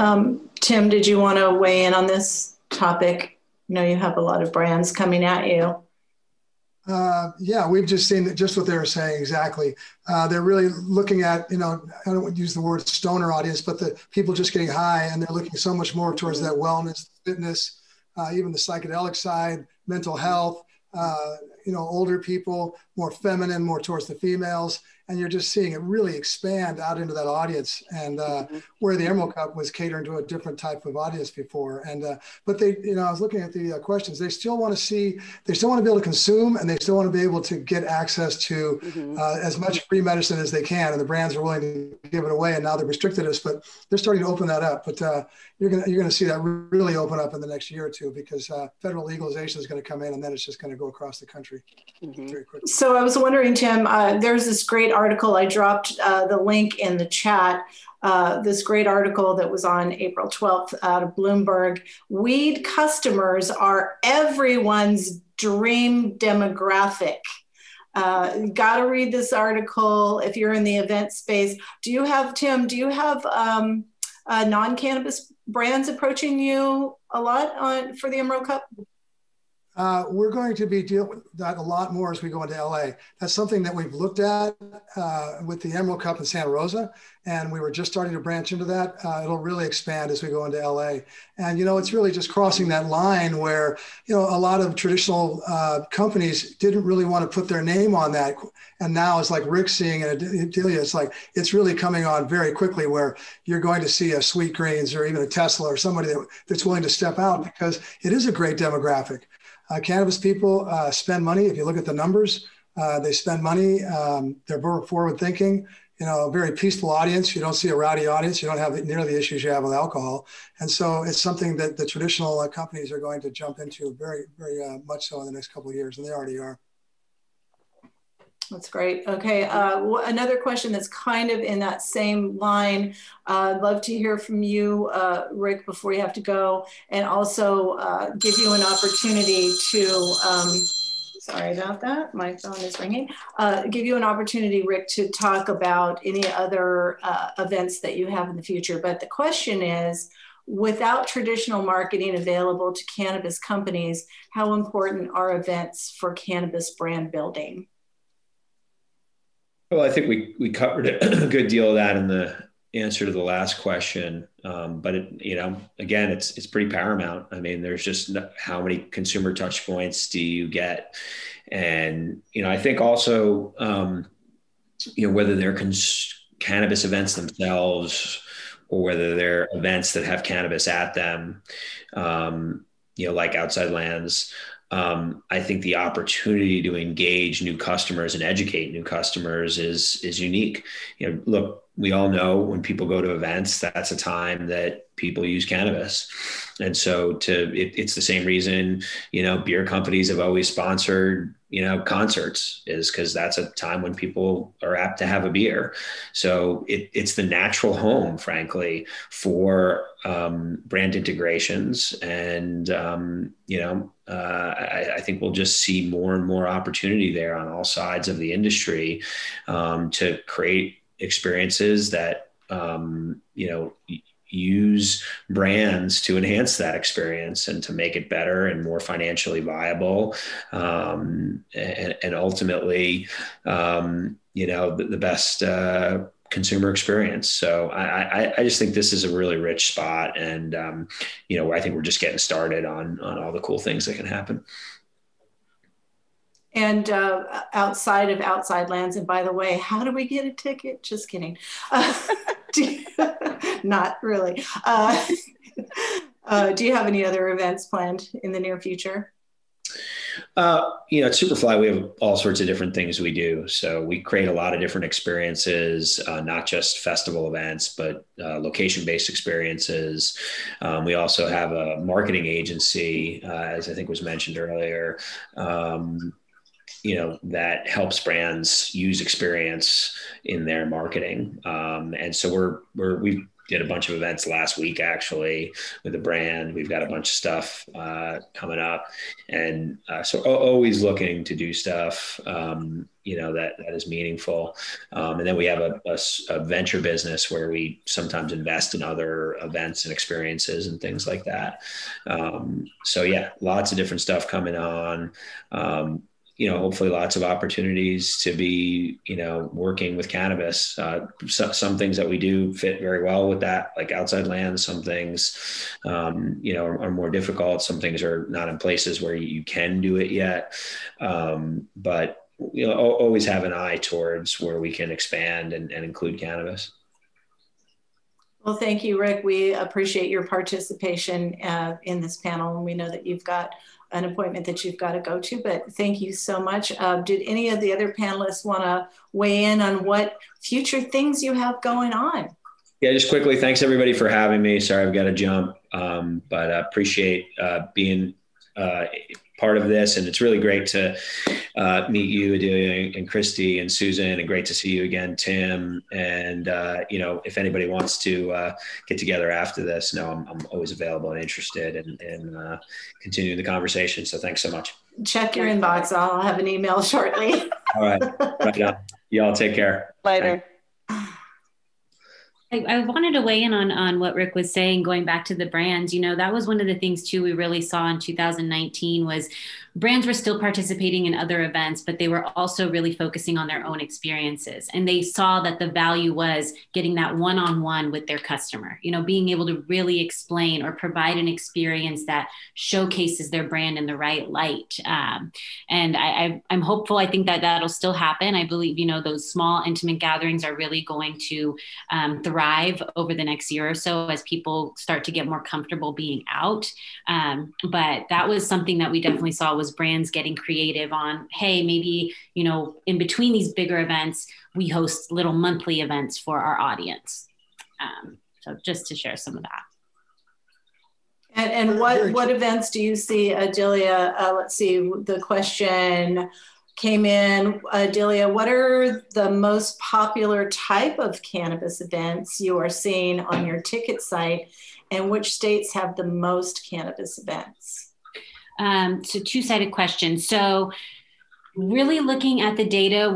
Tim, did you want to weigh in on this topic? You have a lot of brands coming at you. Yeah, we've just seen just what they were saying exactly. They're really looking at, I don't want to use the word stoner audience, but the people just getting high, and they're looking so much more towards that wellness, fitness, even the psychedelic side, mental health, older people, more feminine, more towards the females. And you're just seeing it really expand out into that audience. And where the Emerald Cup was catering to a different type of audience before. And but they, I was looking at the questions. They still want to be able to consume, and they still want to be able to get access to as much free medicine as they can. And the brands are willing to give it away. And now they've restricted us, but they're starting to open that up. But you're gonna see that really open up in the next year or two, because federal legalization is going to come in, and then it's just going to go across the country very quickly. So I was wondering, Tim, there's this great article. I dropped the link in the chat. This great article that was on April 12th out of Bloomberg. Weed customers are everyone's dream demographic. You got to read this article if you're in the event space. Tim, do you have non-cannabis brands approaching you a lot for the Emerald Cup? We're going to be dealing with that a lot more as we go into LA. That's something that we've looked at with the Emerald Cup in Santa Rosa, and we were just starting to branch into that. It'll really expand as we go into LA. And, it's really just crossing that line where, a lot of traditional companies didn't really want to put their name on that. And now it's like Rick's seeing and Adelia, it's really coming on very quickly, where you're going to see a Sweet Greens or even a Tesla or somebody that's willing to step out, because it is a great demographic. Cannabis people spend money. If you look at the numbers, they spend money. They're very forward thinking, a very peaceful audience. You don't see a rowdy audience. You don't have nearly the issues you have with alcohol. And so it's something that the traditional companies are going to jump into very, very much so in the next couple of years, and they already are. That's great. Okay. Another question that's kind of in that same line. I'd love to hear from you, Rick, before you have to go, and also give you an opportunity to, sorry about that, my phone is ringing. Give you an opportunity, Rick, to talk about any other events that you have in the future. But the question is, without traditional marketing available to cannabis companies, how important are events for cannabis brand building? Well, I think we covered a good deal of that in the answer to the last question. But again, it's pretty paramount. I mean, there's just how many consumer touch points do you get? And, I think also, whether they're cannabis events themselves, or whether they're events that have cannabis at them, like Outside Lands, I think the opportunity to engage new customers and educate new customers is unique. Look, we all know when people go to events, that's a time that people use cannabis. And so it's the same reason, beer companies have always sponsored, concerts, is because that's a time when people are apt to have a beer. So it's the natural home, frankly, for brand integrations. And, I think we'll just see more and more opportunity there on all sides of the industry to create experiences that, use brands to enhance that experience and to make it better and more financially viable, and ultimately, the best consumer experience. So I just think this is a really rich spot, and I think we're just getting started on all the cool things that can happen. And outside of Outside Lands, and by the way, how do we get a ticket? Just kidding. Not really. Do you have any other events planned in the near future? At Superfly, we have all sorts of different things we do. So we create a lot of different experiences, not just festival events, but location-based experiences. We also have a marketing agency, as I think was mentioned earlier, that helps brands use experience in their marketing. And so we did a bunch of events last week, actually, with the brand. We've got a bunch of stuff coming up. And so always looking to do stuff, that is meaningful. And then we have a venture business where we sometimes invest in other events and experiences and things like that. So yeah, lots of different stuff coming on. hopefully lots of opportunities to be, working with cannabis. Some things that we do fit very well with that, like outside land. Some things, are more difficult. Some things are not in places where you can do it yet. But always have an eye towards where we can expand and include cannabis. Well, thank you, Rick. We appreciate your participation in this panel. And we know that you've got an appointment that you've got to go to, but thank you so much. Did any of the other panelists want to weigh in on what future things you have going on? Yeah, just quickly, thanks everybody for having me. Sorry, I've got to jump, but I appreciate being part of this. And it's really great to meet you, Adelia and Christy and Susan, and great to see you again, Tim. And, if anybody wants to get together after this, I'm always available and interested in continuing the conversation. So thanks so much. Check your inbox. I'll have an email shortly. All right. Right on. Y'all take care. Later. Thanks. I wanted to weigh in on what Rick was saying, going back to the brands. That was one of the things too we really saw in 2019 was brands were still participating in other events, but they were also really focusing on their own experiences. And they saw that the value was getting that one-on-one with their customer, being able to really explain or provide an experience that showcases their brand in the right light. And I'm hopeful. I think that that'll still happen. I believe, those small intimate gatherings are really going to thrive over the next year or so as people start to get more comfortable being out. But that was something that we definitely saw was brands getting creative on, hey, maybe, in between these bigger events, we host little monthly events for our audience. So just to share some of that. And what events do you see, Adelia? Let's see, the question came in. Adelia, what are the most popular type of cannabis events you are seeing on your ticket site, and which states have the most cannabis events? So two-sided question. So really looking at the data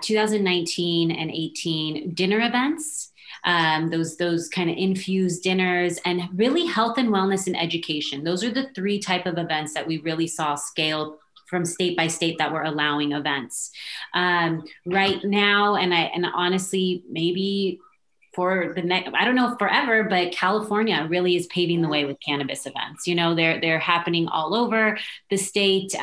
2019 and 18 dinner events, those kind of infused dinners, and really health and wellness and education. Those are the three type of events that we really saw scale from state by state that were allowing events. Right now, and honestly, maybe for the next, I don't know if forever, but California really is paving the way with cannabis events. They're happening all over the state.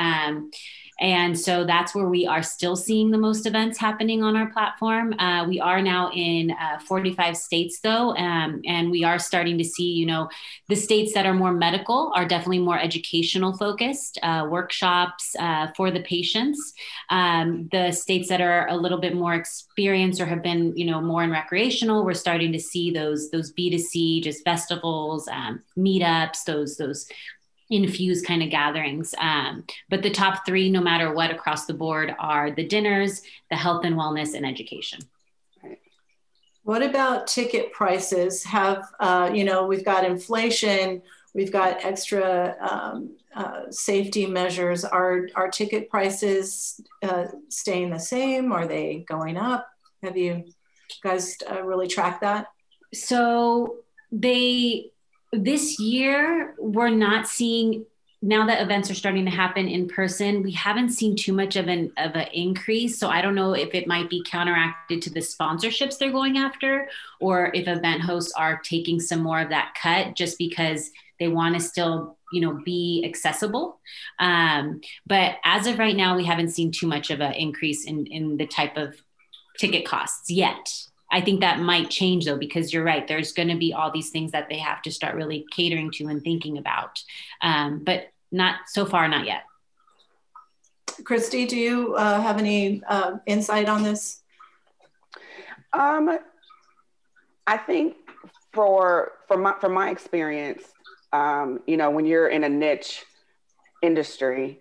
And so that's where we are still seeing the most events happening on our platform. We are now in 45 states though. And we are starting to see, the states that are more medical are definitely more educational focused, workshops for the patients. The states that are a little bit more experienced or have been, more in recreational, we're starting to see those B2C, just festivals, meetups, those infused kind of gatherings. But the top three, no matter what, across the board are the dinners, the health and wellness, and education. What about ticket prices? We've got inflation, we've got extra safety measures. Are ticket prices staying the same? Are they going up? Have you guys really tracked that? So this year, we're not seeing, now that events are starting to happen in person, we haven't seen too much of an increase. So I don't know if it might be counteracted to the sponsorships they're going after, or if event hosts are taking some more of that cut just because they want to still, be accessible. But as of right now, we haven't seen too much of an increase in the type of ticket costs yet. I think that might change though, because you're right. There's going to be all these things that they have to start really catering to and thinking about. But not so far, not yet. Christy, do you have any insight on this? I think from my experience, when you're in a niche industry,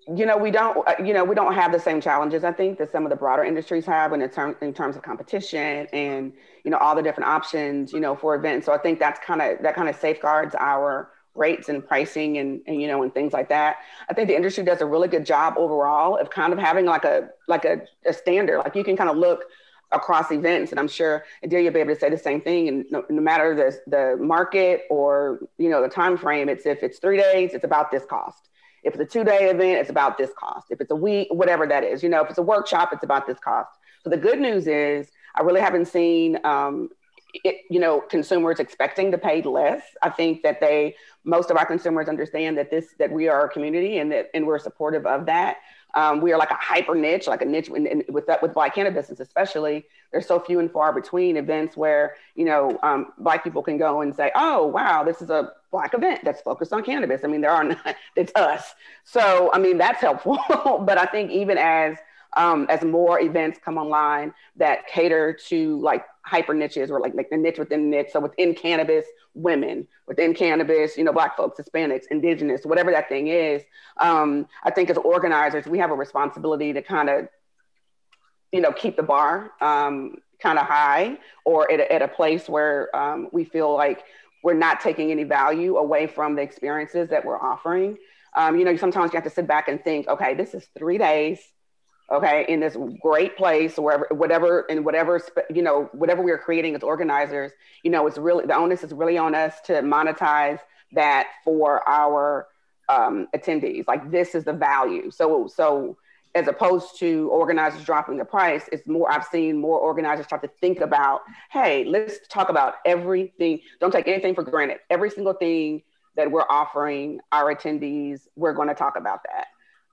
we don't have the same challenges, I think, that some of the broader industries have in terms of competition and, all the different options, for events. So I think that kind of safeguards our rates and pricing and things like that. I think the industry does a really good job overall of kind of having like a standard, like you can kind of look across events, and I'm sure Adelia will be able to say the same thing. And no matter the market or, the time frame, if it's 3 days, it's about this cost. If it's a 2-day event, it's about this cost. If it's a week, whatever that is, if it's a workshop, it's about this cost. So the good news is I really haven't seen, consumers expecting to pay less. I think that most of our consumers understand that we are a community and we're supportive of that. We are like a hyper niche, like a niche with Black cannabis especially. There's so few and far between events where, Black people can go and say, oh, wow, this is a Black event that's focused on cannabis. I mean, there are not, it's us. So, I mean, that's helpful. But I think even as more events come online that cater to like hyper niches or like the niche within niche. So within cannabis, women, within cannabis, Black folks, Hispanics, indigenous, whatever that thing is. I think as organizers, we have a responsibility to kind of, keep the bar kind of high or at a place where we feel like we're not taking any value away from the experiences that we're offering. Sometimes you have to sit back and think, okay, this is 3 days. Okay, in this great place, whatever we are creating as organizers, it's really, the onus is really on us to monetize that for our attendees. Like, this is the value. So as opposed to organizers dropping the price, I've seen more organizers start to think about, hey, let's talk about everything. Don't take anything for granted. Every single thing that we're offering our attendees, we're going to talk about that.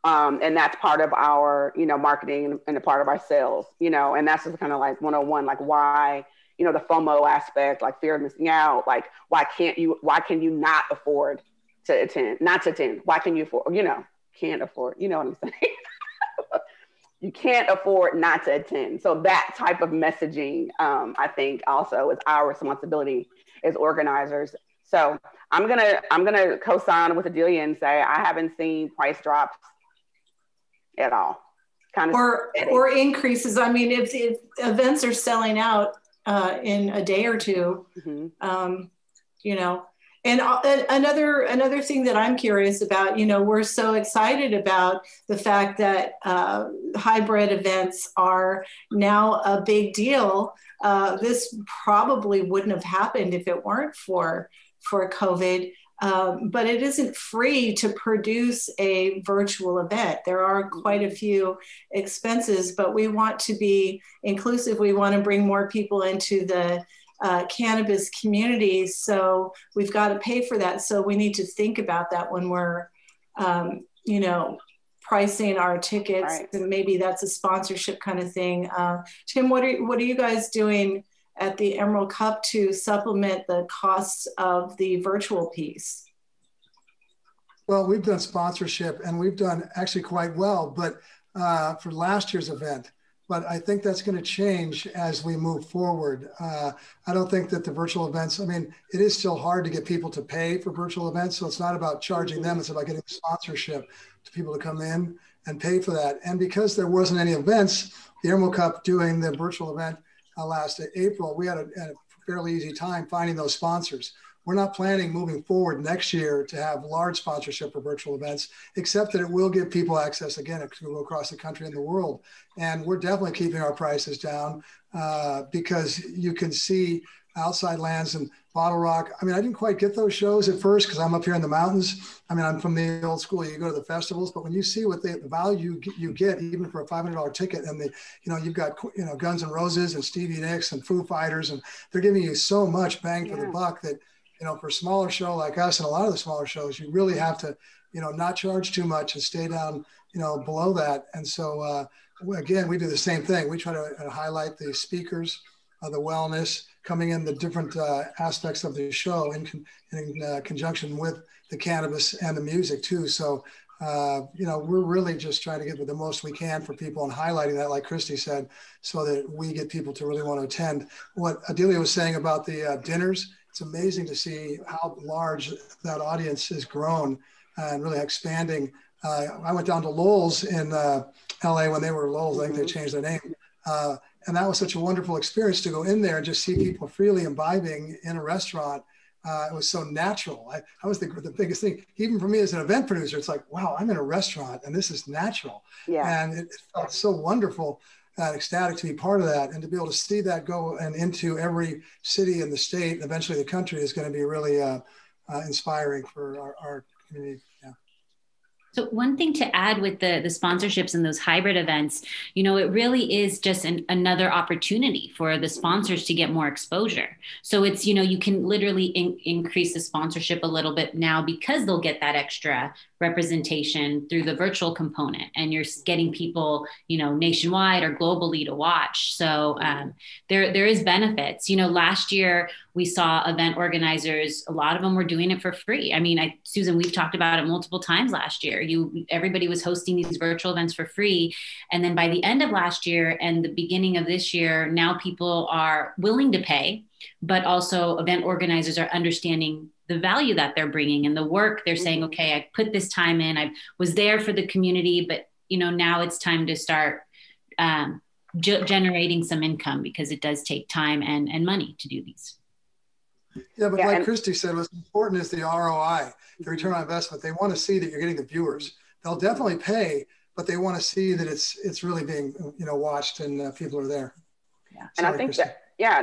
And that's part of our, marketing and a part of our sales, and that's just kind of like 101, like why, the FOMO aspect, like fear of missing out, like why can you not afford to attend, not to attend? Why can you afford, can't afford, you know what I'm saying? You can't afford not to attend. So that type of messaging, I think also is our responsibility as organizers. So I'm gonna co-sign with Adelia and say, I haven't seen price drops at all, or increases. I mean, if events are selling out in a day or two, and another thing that I'm curious about, we're so excited about the fact that hybrid events are now a big deal. This probably wouldn't have happened if it weren't for COVID. But it isn't free to produce a virtual event. There are quite a few expenses, but we want to be inclusive. We want to bring more people into the cannabis community. So we've got to pay for that. So we need to think about that when we're, pricing our tickets. Right. And maybe that's a sponsorship kind of thing. Tim, what are you guys doing at the Emerald Cup to supplement the costs of the virtual piece? Well, we've done sponsorship and we've done actually quite well, but for last year's event. But I think that's going to change as we move forward. I don't think that the virtual events, I mean, it is still hard to get people to pay for virtual events. So it's not about charging them, it's about getting sponsorship to people to come in and pay for that. And because there wasn't any events, the Emerald Cup doing the virtual event last April, we had a fairly easy time finding those sponsors. We're not planning moving forward next year to have large sponsorship for virtual events, except that it will give people access, again, to go across the country and the world. And we're definitely keeping our prices down because you can see Outside Lands and Bottle Rock. I mean, I didn't quite get those shows at first because I'm up here in the mountains. I mean, I'm from the old school. You go to the festivals, but when you see what the value you get, even for a $500 ticket, and you've got Guns N' Roses and Stevie Nicks and Foo Fighters, and they're giving you so much bang for the buck that for a smaller show like us and a lot of the smaller shows, you really have to not charge too much and stay down below that. And so again, we do the same thing. We try to highlight the speakers, the wellness, coming in the different aspects of the show in conjunction with the cannabis and the music too. So, we're really just trying to get the most we can for people and highlighting that, like Christy said, so that we get people to really want to attend. What Adelia was saying about the dinners, it's amazing to see how large that audience has grown and really expanding. I went down to Lowell's in LA when they were Lowell's, I think they changed their name. And that was such a wonderful experience to go in there and just see people freely imbibing in a restaurant. It was so natural. I was the biggest thing, even for me as an event producer, it's like, wow, I'm in a restaurant and this is natural. Yeah. And it felt so wonderful and ecstatic to be part of that. And to be able to see that go and into every city in the state and eventually the country is going to be really inspiring for our community. Yeah. So one thing to add with the sponsorships and those hybrid events, you know, it really is just another opportunity for the sponsors to get more exposure. So it's, you know, you can literally increase the sponsorship a little bit now because they'll get that extra representation through the virtual component, and you're getting people, you know, nationwide or globally to watch. So there is benefits. You know, last year we saw event organizers, a lot of them were doing it for free. I mean, Susan, we've talked about it multiple times last year. Everybody was hosting these virtual events for free. And then by the end of last year and the beginning of this year, now people are willing to pay, but also event organizers are understanding the value that they're bringing and the work. They're saying, okay, I put this time in, I was there for the community, but you know, now it's time to start generating some income, because it does take time and money to do these. Yeah, but like Christy said, what's important is the ROI, the return on investment. They want to see that you're getting the viewers. They'll definitely pay, but they want to see that it's really being, you know, watched and people are there. Yeah. Sorry, and I think Christy.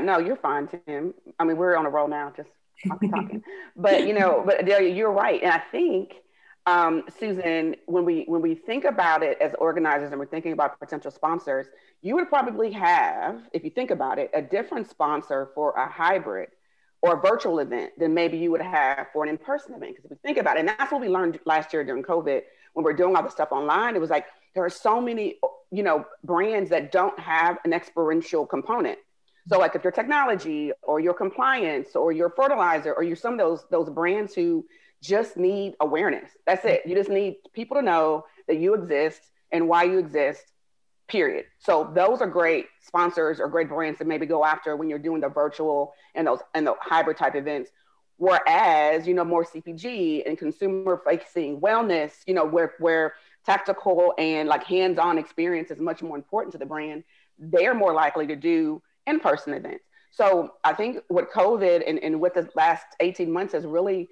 No, you're fine, Tim. I mean, we're on a roll now, just talking. But, you know, but Adelia, you're right. And I think, Susan, when we think about it as organizers and we're thinking about potential sponsors, you would probably have, if you think about it, a different sponsor for a hybrid or a virtual event than maybe you would have for an in-person event. Because if you think about it, and that's what we learned last year during COVID, when we're doing all the stuff online, it was like, there are so many, you know, brands that don't have an experiential component. So like if your technology or your compliance or your fertilizer or you're some of those brands who just need awareness. That's it. You just need people to know that you exist and why you exist, period. So those are great sponsors or great brands to maybe go after when you're doing the virtual and the hybrid type events. Whereas, you know, more CPG and consumer facing wellness, you know, where tactical and like hands-on experience is much more important to the brand, they're more likely to do in-person events. So I think what COVID and what the last 18 months has really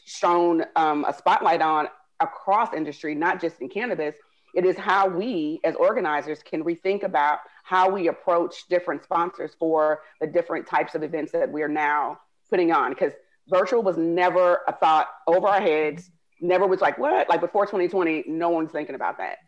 shown a spotlight on across industry, not just in cannabis, it is how we as organizers can rethink about how we approach different sponsors for the different types of events that we're now putting on. Because virtual was never a thought over our heads, never was like, what? Like before 2020, no one's thinking about that.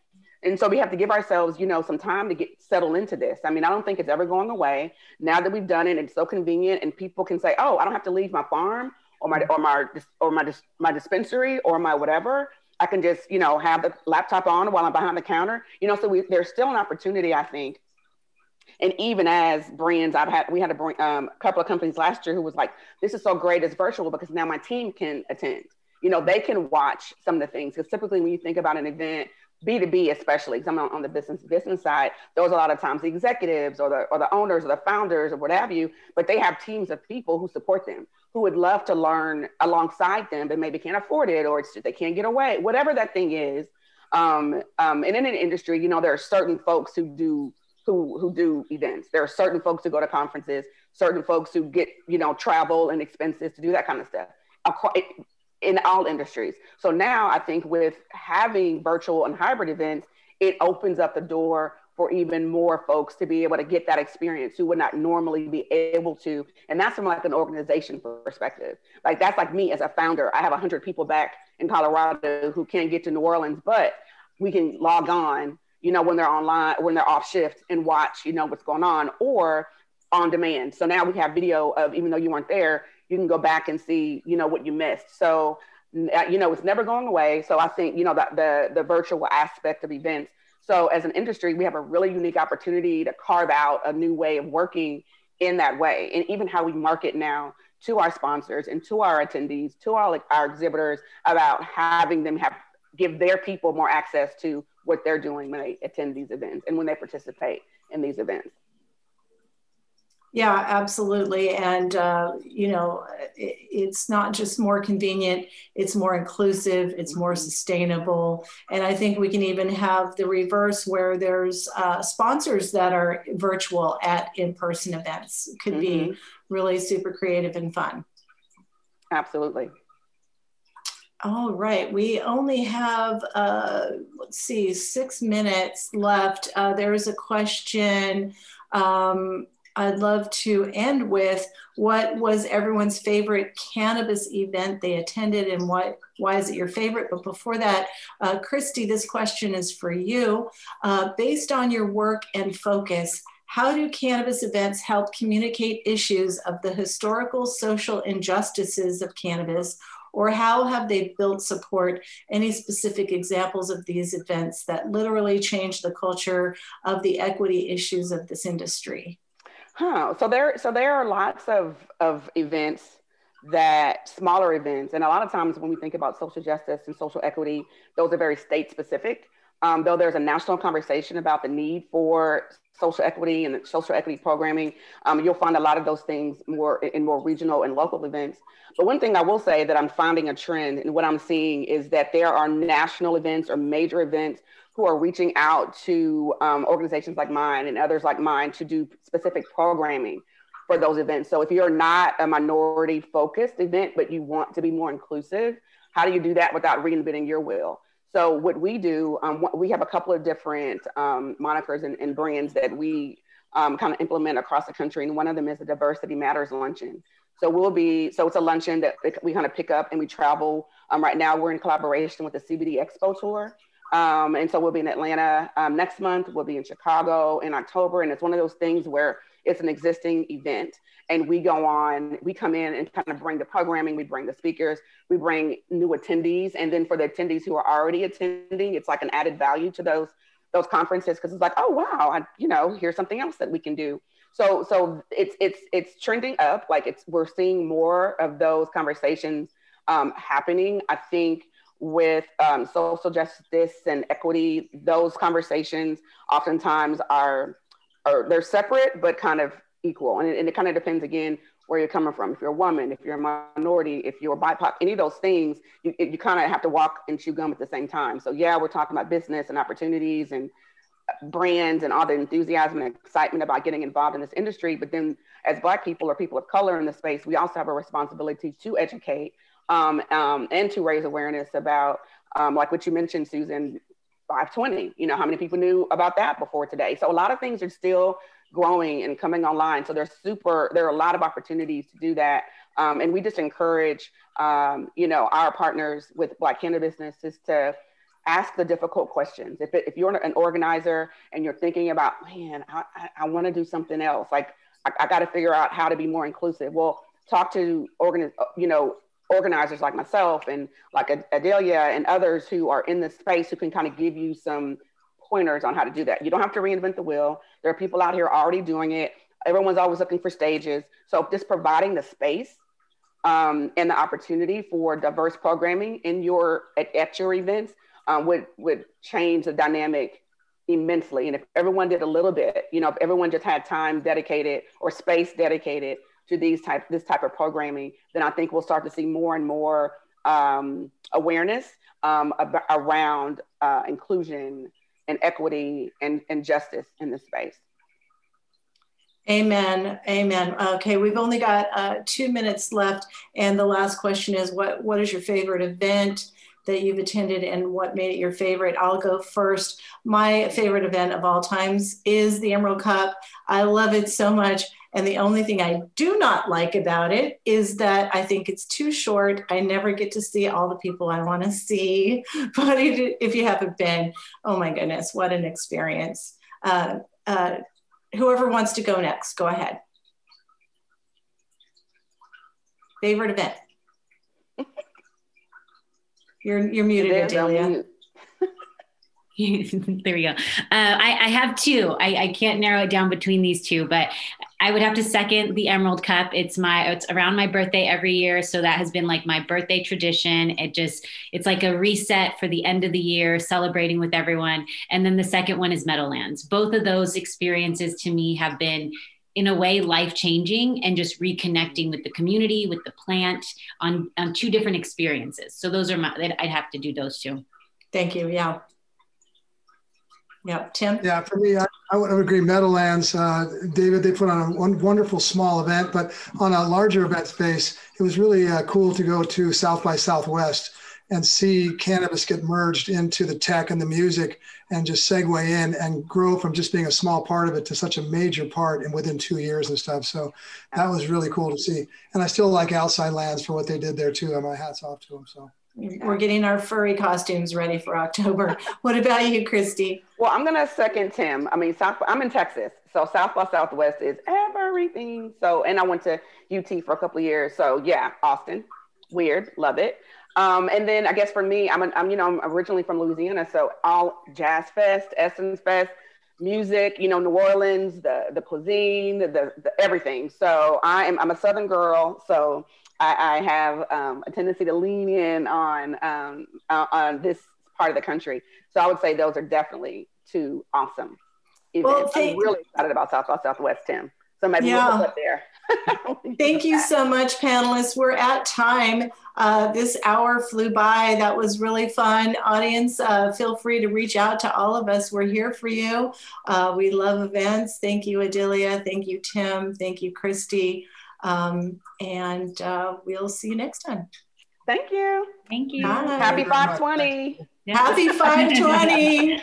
And so we have to give ourselves, you know, some time to get settled into this. I mean, I don't think it's ever going away. Now that we've done it, it's so convenient, and people can say, "Oh, I don't have to leave my farm or my dispensary or my whatever. I can just, you know, have the laptop on while I'm behind the counter." You know, so there's still an opportunity, I think. And even as brands, we had a couple of companies last year who was like, "This is so great, it's virtual because now my team can attend." You know, they can watch some of the things, because typically when you think about an event, B2B especially, because I'm on the business side, those a lot of times the executives or the owners or the founders or what have you, but they have teams of people who support them, who would love to learn alongside them, but maybe can't afford it, or they can't get away, whatever that thing is. And in an industry, you know, there are certain folks who do events. There are certain folks who go to conferences, certain folks who get, you know, travel and expenses to do that kind of stuff in all industries. So now I think with having virtual and hybrid events, it opens up the door for even more folks to be able to get that experience who would not normally be able to. And that's from like an organization perspective. Like that's like me as a founder. I have 100 people back in Colorado who can't get to New Orleans, but we can log on, you know, when they're online, when they're off shift, and watch, you know, what's going on, or on demand. So now we have video of, even though you weren't there, you can go back and see, you know, what you missed. So, you know, it's never going away. So I think, you know, that the virtual aspect of events. So as an industry, we have a really unique opportunity to carve out a new way of working in that way. And even how we market now to our sponsors and to our attendees, to our exhibitors, about having them give their people more access to what they're doing when they attend these events and when they participate in these events. Yeah, absolutely. And, you know, it's not just more convenient, it's more inclusive, it's more sustainable. And I think we can even have the reverse, where there's sponsors that are virtual at in-person events. It could be really super creative and fun. Absolutely. All right, we only have, let's see, 6 minutes left. There is a question. I'd love to end with what was everyone's favorite cannabis event they attended and why is it your favorite? But before that, Christy, this question is for you. Based on your work and focus, how do cannabis events help communicate issues of the historical social injustices of cannabis, or how have they built support? Any specific examples of these events that literally change the culture of the equity issues of this industry? So there are lots of events, that smaller events, and a lot of times when we think about social justice and social equity, those are very state specific. Though there's a national conversation about the need for social equity and social equity programming, you'll find a lot of those things more regional and local events. But one thing I will say that I'm finding a trend, and what I'm seeing is that there are national events or major events who are reaching out to organizations like mine and others like mine to do specific programming for those events. So if you're not a minority focused event, but you want to be more inclusive, how do you do that without reinventing your wheel? So what we do, we have a couple of different monikers and brands that we kind of implement across the country. And one of them is the Diversity Matters Luncheon. So it's a luncheon that we kind of pick up and we travel. Right now we're in collaboration with the CBD Expo Tour. And so we'll be in Atlanta next month. We'll be in Chicago in October. And it's one of those things where it's an existing event. And we come in and kind of bring the programming, we bring the speakers, we bring new attendees. And then for the attendees who are already attending, it's like an added value to those conferences, because it's like, oh, wow, here's something else that we can do. So it's trending up. Like we're seeing more of those conversations happening. I think with social justice and equity, those conversations oftentimes they're separate, but kind of equal. And it kind of depends, again, where you're coming from. If you're a woman, if you're a minority, if you're BIPOC, any of those things, you kind of have to walk and chew gum at the same time. So yeah, we're talking about business and opportunities and brands and all the enthusiasm and excitement about getting involved in this industry. But then as Black people or people of color in the space, we also have a responsibility to educate and to raise awareness about, like what you mentioned, Susan, 520, how many people knew about that before today? So a lot of things are still growing and coming online. So there are a lot of opportunities to do that. And we just encourage, our partners with Black cannabis businesses to ask the difficult questions. If you're an organizer and you're thinking about, man, I want to do something else. Like I got to figure out how to be more inclusive. Well, talk to organizers like myself and like Adelia and others who are in this space who can kind of give you some pointers on how to do that. You don't have to reinvent the wheel. There are people out here already doing it. Everyone's always looking for stages. So just providing the space and the opportunity for diverse programming at your events would change the dynamic immensely. And if everyone did a little bit, if everyone just had time dedicated or space dedicated to this type of programming, then I think we'll start to see more and more awareness around inclusion and equity and justice in this space. Amen. Amen. Okay, we've only got 2 minutes left. And the last question is, what is your favorite event that you've attended and what made it your favorite? I'll go first. My favorite event of all times is the Emerald Cup. I love it so much. And the only thing I do not like about it is that I think it's too short. I never get to see all the people I want to see. But if you haven't been, oh my goodness, what an experience. Whoever wants to go next, go ahead. Favorite event? You're muted, Adelia. There we go. I have two. I can't narrow it down between these two, but I would have to second the Emerald Cup. It's around my birthday every year. So that has been like my birthday tradition. It's like a reset for the end of the year, celebrating with everyone. And then the second one is Meadowlands. Both of those experiences to me have been, in a way, life-changing and just reconnecting with the community, with the plant on two different experiences. So those are I'd have to do those two. Thank you. Yeah. Yeah, Tim? Yeah, for me, I would agree. Meadowlands, David, they put on a wonderful small event, but on a larger event space, it was really cool to go to South by Southwest and see cannabis get merged into the tech and the music and just segue in and grow from just being a small part of it to such a major part and within 2 years and stuff. So that was really cool to see. And I still like Outside Lands for what they did there too. And my hat's off to them. So we're getting our furry costumes ready for October. What about you, Christy? Well, I'm gonna second Tim. I mean, I'm in Texas, so South by Southwest is everything. So, and I went to UT for a couple of years. So yeah, Austin, weird, love it. And then I guess for me, I'm originally from Louisiana, so all Jazz Fest, Essence Fest, music, New Orleans, the cuisine, the everything. So I'm a Southern girl, so I have a tendency to lean in on this part of the country. So I would say those are definitely two awesome events. Well, I'm really excited about South by Southwest, Tim. So maybe we'll put there. Thank you so much, panelists. We're at time. This hour flew by. That was really fun. Audience, feel free to reach out to all of us. We're here for you. We love events. Thank you, Adelia. Thank you, Tim. Thank you, Christy. And we'll see you next time. Thank you. Thank you. Happy 520. Happy 520.